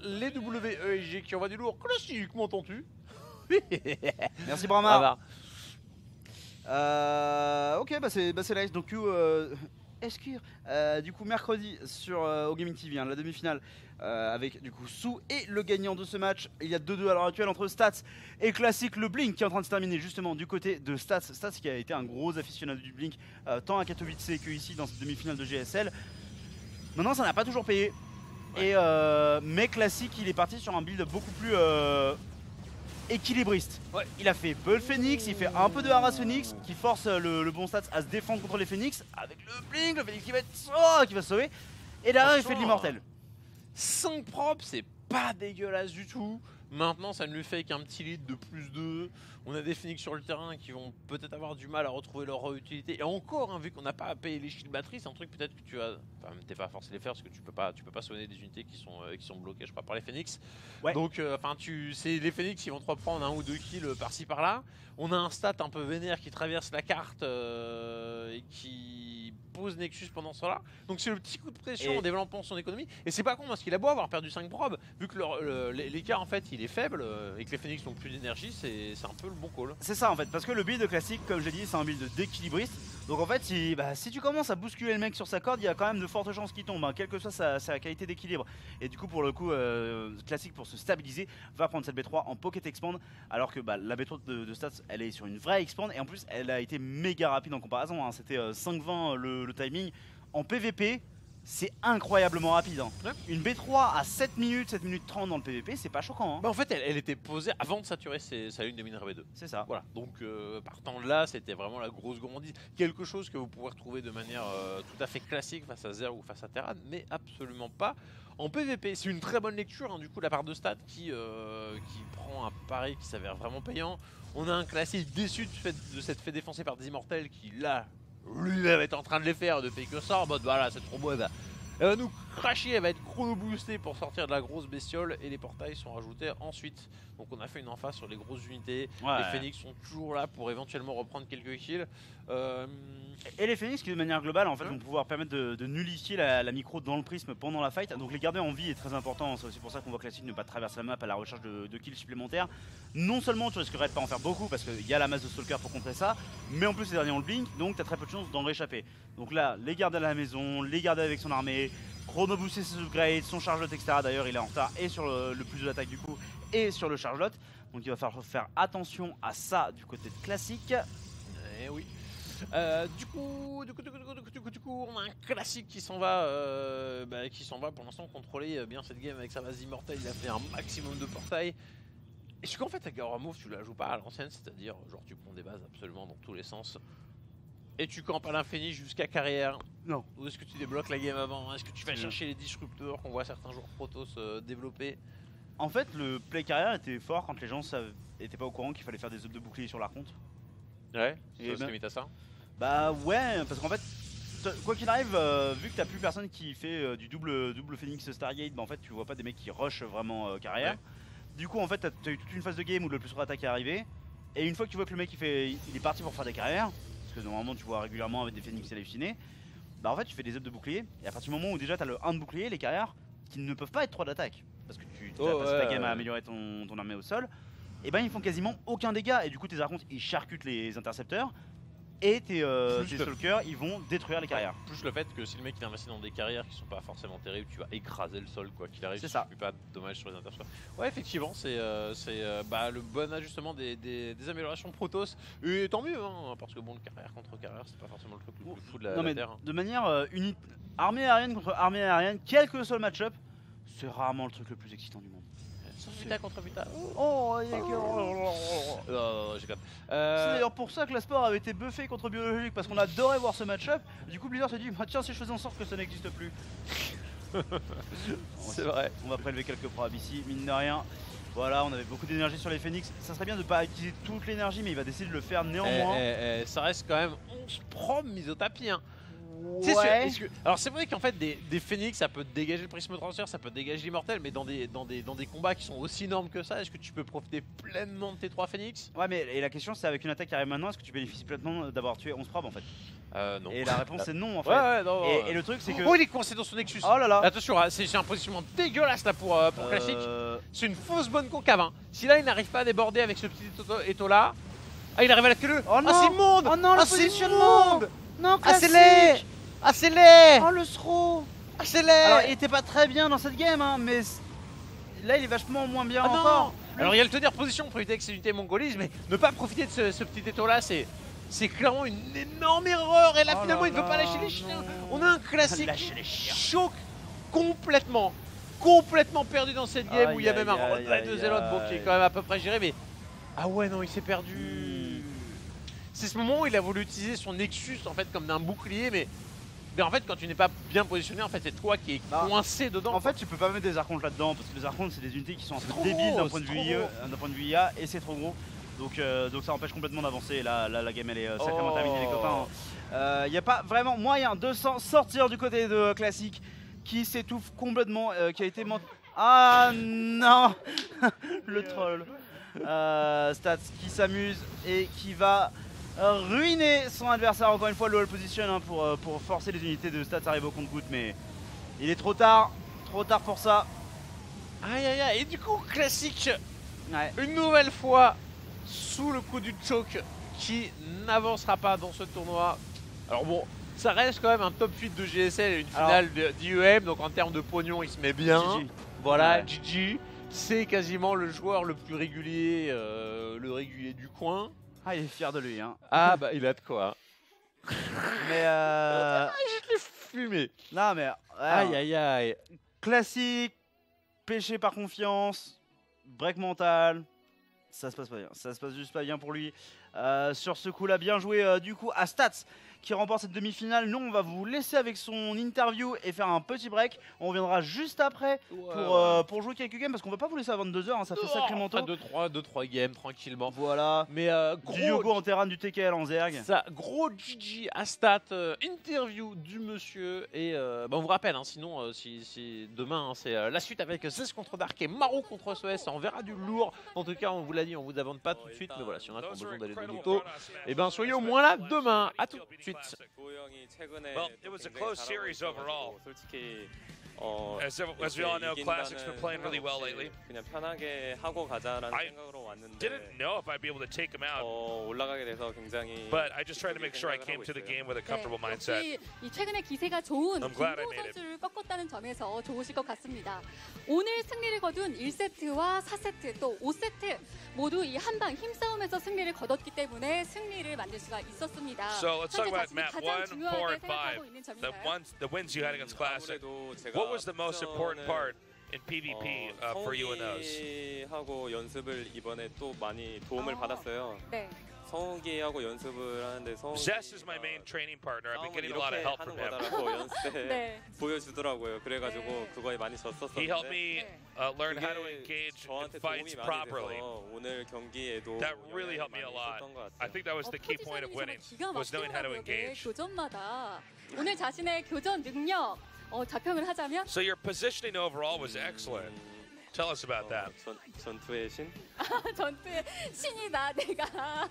les WEG qui envoient du lourd classique, m'entends-tu? Merci Bramar. Ok, bah c'est nice. Donc, du coup, mercredi sur OGaming TV, la demi-finale. Avec du coup Sou et le gagnant de ce match. Il y a 2-2 à l'heure actuelle entre Stats et Classic. Le Blink qui est en train de se terminer justement du côté de Stats. Stats qui a été un gros aficionado du Blink tant à Katowice que ici dans cette demi-finale de GSL. Maintenant ça n'a pas toujours payé. Ouais. Mais Classic il est parti sur un build beaucoup plus équilibriste. Ouais. Il a fait Bull Phoenix, il fait un peu de Harass Phoenix qui force le bon Stats à se défendre contre les Phoenix. Avec le Blink, le Phoenix qui va se sauver. Et derrière il fait de l'immortel. 5 props, c'est pas dégueulasse du tout. Maintenant, ça ne lui fait qu'un petit lead de +2. On a des Phoenix sur le terrain qui vont peut-être avoir du mal à retrouver leur utilité. Et encore, hein, vu qu'on n'a pas à payer les shield batteries, c'est un truc peut-être que tu as. Enfin, t'es pas forcé de les faire parce que tu peux pas sonner des unités qui sont bloquées, je crois, par les Phoenix. Ouais. Donc, c'est les Phoenix qui vont te reprendre 1 ou 2 kills par-ci par-là. On a un stat un peu vénère qui traverse la carte et qui pose Nexus pendant ce temps-là. Donc c'est le petit coup de pression en développant son économie. Et c'est pas con parce qu'il a beau avoir perdu 5 probes, vu que l'écart en fait il est faible et que les Phoenix n'ont plus d'énergie, c'est un peu le bon call. C'est ça en fait, parce que le build classique, comme j'ai dit, c'est un build d'équilibriste. Donc en fait, si tu commences à bousculer le mec sur sa corde, il y a quand même de fortes chances qu'il tombe, hein, quelle que soit sa qualité d'équilibre. Et du coup, pour le coup, classique pour se stabiliser, va prendre cette B3 en pocket expand, alors que la B3 de Stats, elle est sur une vraie expand et en plus, elle a été méga rapide en comparaison. Hein. C'était 5-20 le timing. En PVP, c'est incroyablement rapide. Hein. Ouais. Une B3 à 7 minutes 30 dans le PVP, c'est pas choquant. Hein. Bah en fait, elle était posée avant de saturer sa ligne de minerai B2. C'est ça. Voilà. Donc, partant de là, c'était vraiment la grosse gourmandise. Quelque chose que vous pouvez retrouver de manière tout à fait classique face à Zer ou face à Terran, mais absolument pas en PVP. C'est une très bonne lecture, hein, du coup, de la part de Stat qui prend un pari qui s'avère vraiment payant. On a un classique déçu de s'être fait défoncer par des immortels qui, là, lui-même est en train de les faire, de fake ça en mode voilà, c'est trop beau, elle va nous cracher, elle va être chrono boostée pour sortir de la grosse bestiole et les portails sont rajoutés ensuite. Donc on a fait une emphase sur les grosses unités. Ouais. Les Phoenix sont toujours là pour éventuellement reprendre quelques kills. Et les Phoenix qui de manière globale en fait vont pouvoir permettre de nullifier la micro dans le prisme pendant la fight. Donc les garder en vie est très important, c'est aussi pour ça qu'on voit Classic ne pas traverser la map à la recherche de kills supplémentaires. Non seulement tu risquerais de pas en faire beaucoup parce qu'il y a la masse de Stalker pour contrer ça, mais en plus ces derniers ont le blink, donc tu as très peu de chances d'en réchapper. Donc là, les garder à la maison, les garder avec son armée, chrono booster ses upgrades, son charge-lot, etc. D'ailleurs il est en retard et sur le plus de l'attaque du coup et sur le charge-lot. Donc il va falloir faire attention à ça du côté de Classic. Eh oui. Du coup, on a un classique qui s'en va, pour l'instant contrôler bien cette game avec sa base immortelle. Il a fait un maximum de portail. Est-ce qu'en fait, Agora Move, tu la joues pas à l'ancienne, c'est-à-dire, genre, tu prends des bases absolument dans tous les sens et tu campes à l'infini jusqu'à carrière? Non. Ou est-ce que tu débloques la game avant? Est-ce que tu vas chercher les disrupteurs qu'on voit certains joueurs Protoss développer? En fait, le play carrière était fort quand les gens étaient pas au courant qu'il fallait faire des œufs de bouclier sur l'archonte. Ouais, et ça se limite à ça? Bah ouais, parce qu'en fait, quoi qu'il arrive, vu que t'as plus personne qui fait du double Phoenix Stargate, bah en fait tu vois pas des mecs qui rushent vraiment carrière. Ouais. Du coup en fait t'as eu toute une phase de game où le plus sur attaque est arrivé. Et une fois que tu vois que le mec il est parti pour faire des carrières, parce que normalement tu vois régulièrement avec des Phoenix hallucinés, bah en fait tu fais des œufs de bouclier. Et à partir du moment où déjà t'as le 1 de bouclier, les carrières qui ne peuvent pas être 3 d'attaque, parce que tu as passé ta game à améliorer ton armée au sol, et ben ils font quasiment aucun dégât. Et du coup tes archontes ils charcutent les intercepteurs. Et tes stalkers ils vont détruire les carrières. Plus le fait que si le mec il investit dans des carrières qui sont pas forcément terribles, tu vas écraser le sol quoi qu'il arrive. C'est ça. Tu fais pas de dommages sur les intercepteurs. Ouais, effectivement, c'est le bon ajustement des améliorations Protoss. Et tant mieux, hein, parce que bon, le carrière contre carrière, c'est pas forcément le truc le plus fou de la Terre. De manière armée aérienne contre armée aérienne, quel que soit le match-up, c'est rarement le truc le plus excitant du monde. Vita contre Vita. Oh, non, j'ai quand même. C'est d'ailleurs pour ça que la sport avait été buffé contre biologique, parce qu'on adorait voir ce match-up. Du coup, Blizzard s'est dit, bah, tiens, si je faisais en sorte que ça n'existe plus. C'est vrai. On va prélever quelques probes ici, mine de rien. Voilà, on avait beaucoup d'énergie sur les Phoenix. Ça serait bien de ne pas utiliser toute l'énergie, mais il va décider de le faire néanmoins. Ça reste quand même 11 probes mises au tapis. Hein. Ouais. Alors c'est vrai qu'en fait des Phoenix ça peut te dégager le prisme transfert, ça peut te dégager l'immortel, mais dans des combats qui sont aussi énormes que ça, est-ce que tu peux profiter pleinement de tes 3 Phoenix? Ouais, mais et la question c'est avec une attaque qui arrive maintenant, est-ce que tu bénéficies pleinement d'avoir tué 11 probes en fait? Non. Et la réponse c'est non en fait. Ouais, non, et le truc c'est que... Oh, il est coincé dans son Nexus. Oh là là. Attention, c'est un positionnement dégueulasse là pour Classic. C'est une fausse bonne concave. Hein. Si là il n'arrive pas à déborder avec ce petit étau là, il arrive à la queue. Oh non. Ah c'est immonde. Oh non, le positionnement. Non, Classic. Ah c'est laid. Oh le throw. Ah c'est laid. Alors il était pas très bien dans cette game hein, mais là il est vachement moins bien encore. Alors il y a le tenir position pour éviter que c'est unité mongolise, mais ne pas profiter de ce petit étau là, c'est clairement une énorme erreur. Et là finalement il ne veut pas lâcher les chiens. On a un classique choc complètement perdu dans cette game où il y a même un retrait de Zealot qui est quand même à peu près géré, mais ah ouais non il s'est perdu. C'est ce moment où il a voulu utiliser son Nexus en fait comme d'un bouclier, mais en fait quand tu n'es pas bien positionné en fait c'est toi qui es coincé dedans. En fait tu peux pas mettre des archontes là-dedans parce que les archontes c'est des unités qui sont un peu débiles d'un point de vue IA et c'est trop gros. Donc ça empêche complètement d'avancer. Là la game elle est sacrément terminée les copains. Y a pas vraiment moyen de s'en sortir du côté de Classic qui s'étouffe complètement, qui a été ah non. Le troll. Stats qui s'amuse et qui va ruiner son adversaire. Encore une fois le hold position hein, pour forcer les unités de Stats à arriver au compte-gouttes, mais il est trop tard pour ça. Aïe aïe aïe. Et du coup Classic une nouvelle fois sous le coup du choke qui n'avancera pas dans ce tournoi. Alors bon, ça reste quand même un top 8 de GSL et une finale d'IEM, donc en termes de pognon il se met bien. GG. Voilà, GG. C'est quasiment le joueur le plus régulier, le régulier du coin. Ah, il est fier de lui hein. Ah bah il a de quoi. Mais je l'ai fumé. Non mais aïe aïe aïe. Classique, péché par confiance, break mental. Ça se passe pas bien, ça se passe juste pas bien pour lui. Sur ce coup là, bien joué du coup à Stats qui remporte cette demi-finale. Nous on va vous laisser avec son interview et faire un petit break. On reviendra juste après pour jouer quelques games parce qu'on va pas vous laisser à 22h hein, ça fait sacrément tôt. 2-3 games tranquillement. Voilà. Mais gros du Yogo en terrain, du TKL en Zerg. Ça, gros GG à Stat, interview du monsieur et on vous rappelle hein, sinon si demain hein, c'est la suite avec Zez contre Dark et Maro contre SOS, on verra du lourd. En tout cas on vous l'a dit, on vous avance pas tout de suite, mais voilà, si on a qui ont besoin d'aller de moto, et ben soyez au moins là demain. À tout de suite. Well, it was a close series overall. As we all know, Classic's been playing really well lately. 그냥 편하게 하고 가자라는 I 생각으로 왔는데 didn't know if I'd be able to take him out, 올라가게 돼서 굉장히 but I just tried to make sure I came to the game with a comfortable mindset. 역시 이 최근에 기세가 좋은 I'm glad I 김도호 made it. 선수를 꺾었다는 점에서 좋으실 것 같습니다. 오늘 승리를 거둔 1세트와 4세트 또 5세트 모두 이 한방 힘싸움에서 승리를 거뒀기 때문에 승리를 만들 수가 있었습니다. So let's talk 현재 about 자신이 map 1, 가장 4, 중요하게 and 5. 생각하고 있는 점인가요? The wins you had against Classic. 아무래도 제가 What was the most important part in PvP for you in those? 성욱이하고 연습을 이번에 또 많이 도움을 받았어요. 네. 성욱이하고 연습을 하는데 성욱이 Zess is my main training partner. I've been getting a lot of help from him. 거다라고 연습 때 네. 보여주더라고요. 그래가지고 네. 그거에 많이 졌었었는데 He helped me learn how to 그게 engage in 저한테 fights 도움이 많이 properly. 돼서 오늘 경기에도 That really 영향이 helped me a 많이 lot. 있었던 것 같아요. I think that was the key point of winning, was knowing how to engage. 교전마다 오늘 자신의 교전 능력 자평을 하자면 So your positioning overall was excellent. Tell us about that. 전투의 신? 전투의 신이다 내가.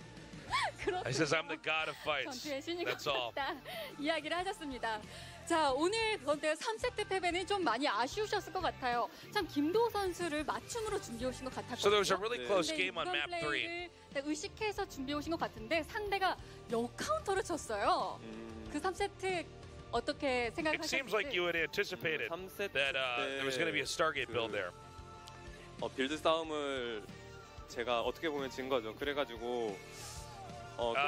He says I'm the god of fights. 전투의 신이 That's all. 같다 이야기를 하셨습니다. 자 오늘 그런데 3세트 패배는 좀 많이 아쉬우셨을 것 같아요. 참 김도호 선수를 맞춤으로 준비해 오신 것 같았거든요. So there was a really close 근데 game on 이번 map 3. 플레이를 의식해서 준비해 오신 것 같은데 상대가 역카운터를 쳤어요. 그 3세트 어떻게 It 생각하셨을지? seems like you had anticipated that there was going to be a Stargate build there. 빌드 싸움을 제가 어떻게 보면 진 거죠. 그래가지고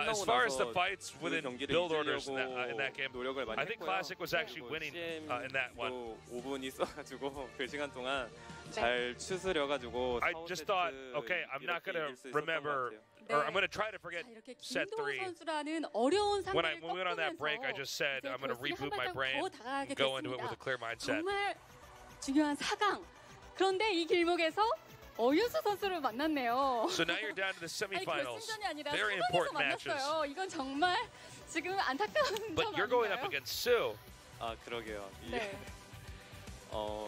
As far as the fights within 경기를 build orders in 이기려고 that game, 노력을 많이 I think 했고요. Classic was actually winning in that one. 5분 있어가지고 그 시간 동안 잘 추스려가지고 I just thought, okay, I'm not going to remember, or I'm going to try to forget 자, 이렇게 set 김도호 3. 선수라는 어려운 When 상대를 we went on that break, I just said I'm going to reboot my brain, go into it with a clear mindset. 정말 중요한 4강. 그런데 이 길목에서 어윤수 선수를 만났네요. So now you're down to the 아니 semifinals. 결승전이 아니라 Very 4강에서 important matches. 만났어요. 이건 정말 지금 안타까운 점 But you're going up 아닌가요? against Sue. 아 그러게요. 네.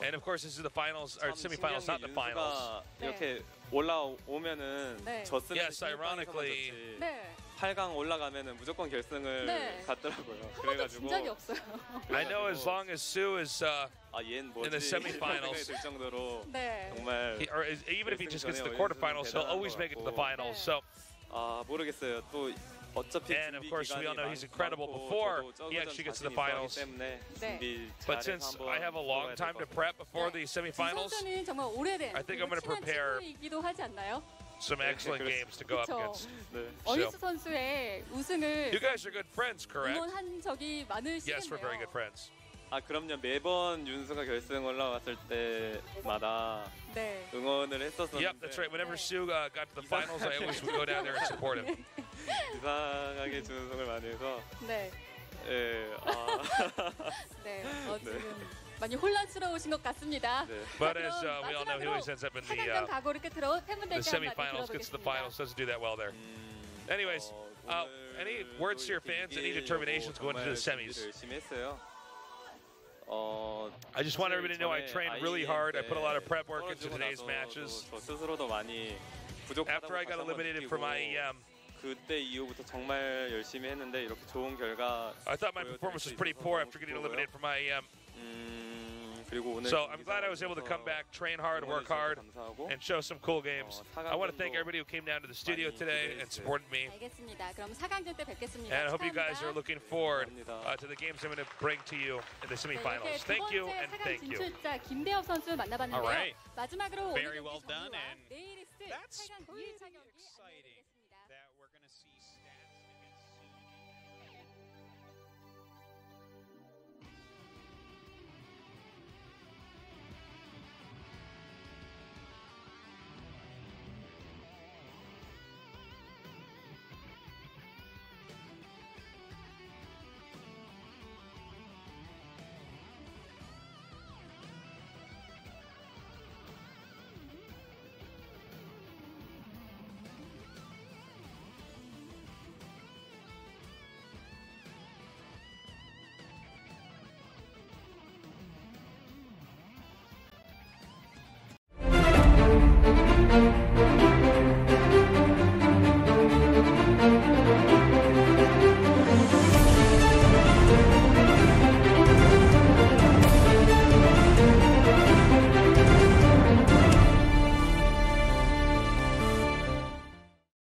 And of course, this is the finals, or semifinals, not the finals. 이렇게 올라오면은 네. 졌으면 Yes, ironically. 네. 8강 올라가면은 무조건 결승을 네. 갔더라고요. 한 번도 진 그래가지고 적이 없어요. I know as long as Sue is, 얘는 뭐지? in the semifinals. 생각이 들 정도로 네. 정말 or even if he just gets to the quarterfinals, he'll always make it to the finals. So, 모르겠어요. 또 어차피 and of 준비 course, we all know he's 기간이 incredible 많고 before 저도 he actually gets to the 자신이 finals. 있었기 때문에 네. 준비 But 잘해서 since 한번 I have a long 들어가야 time 될 to 것 prep before the 진 semifinals, 선수는 정말 오래된 I think I'm 그리고 gonna 친한 prepare 친구이기도 하지 않나요? some excellent games to go up 그쵸. against. 네. 어윤수 선수의 우승을 You guys are good friends, correct? 응원한 적이 많으시겠네요. Yes, we're very good friends. 그럼요. 매번 윤수가 결승 올라왔을 때마다 네. 응원을 했었었는데 Yep, that's right. Whenever Sue got to the finals, I always would go down there and support him. 이상하게 준우승을 많이 해서 네. 예, 네. 지금 많이 혼란스러우신 것 같습니다. 네. But as we all know, he always ends up in 4강전 각오를 끝으로 the 팬분들께 한마디 semifinals, gets to the finals, 들어보겠습니다. doesn't do that well there. Anyways, any words to your fans? Any determinations going into the semis? 열심히 했어요. I just want everybody to know I trained really hard. I put a lot of prep work into today's matches. 저 스스로도 많이 After I got eliminated from IEM, 그때 이후부터 정말 열심히 했는데 이렇게 좋은 결과. I thought my performance was pretty poor after getting eliminated from IEM. 그리고 오늘 So I'm glad I was able to come back, train hard, work hard, and show some cool games. I want to thank everybody who came down to the studio today and supported me. 알겠습니다. 그럼 4강전 때 뵙겠습니다. And I hope you guys are 축하합니다. looking forward to the games I'm going to bring to you in the 네, semifinals. 이렇게 두 Thank you 번째 and 4강 thank you. 진출자 김대엽 선수 만나봤는데요. All right. 마지막으로 Very 오늘 well 경기 done, 정리와 and 내일 있을 that's 8강 pretty 2일차 경기 exciting 안내드리겠습니다. that we're going to see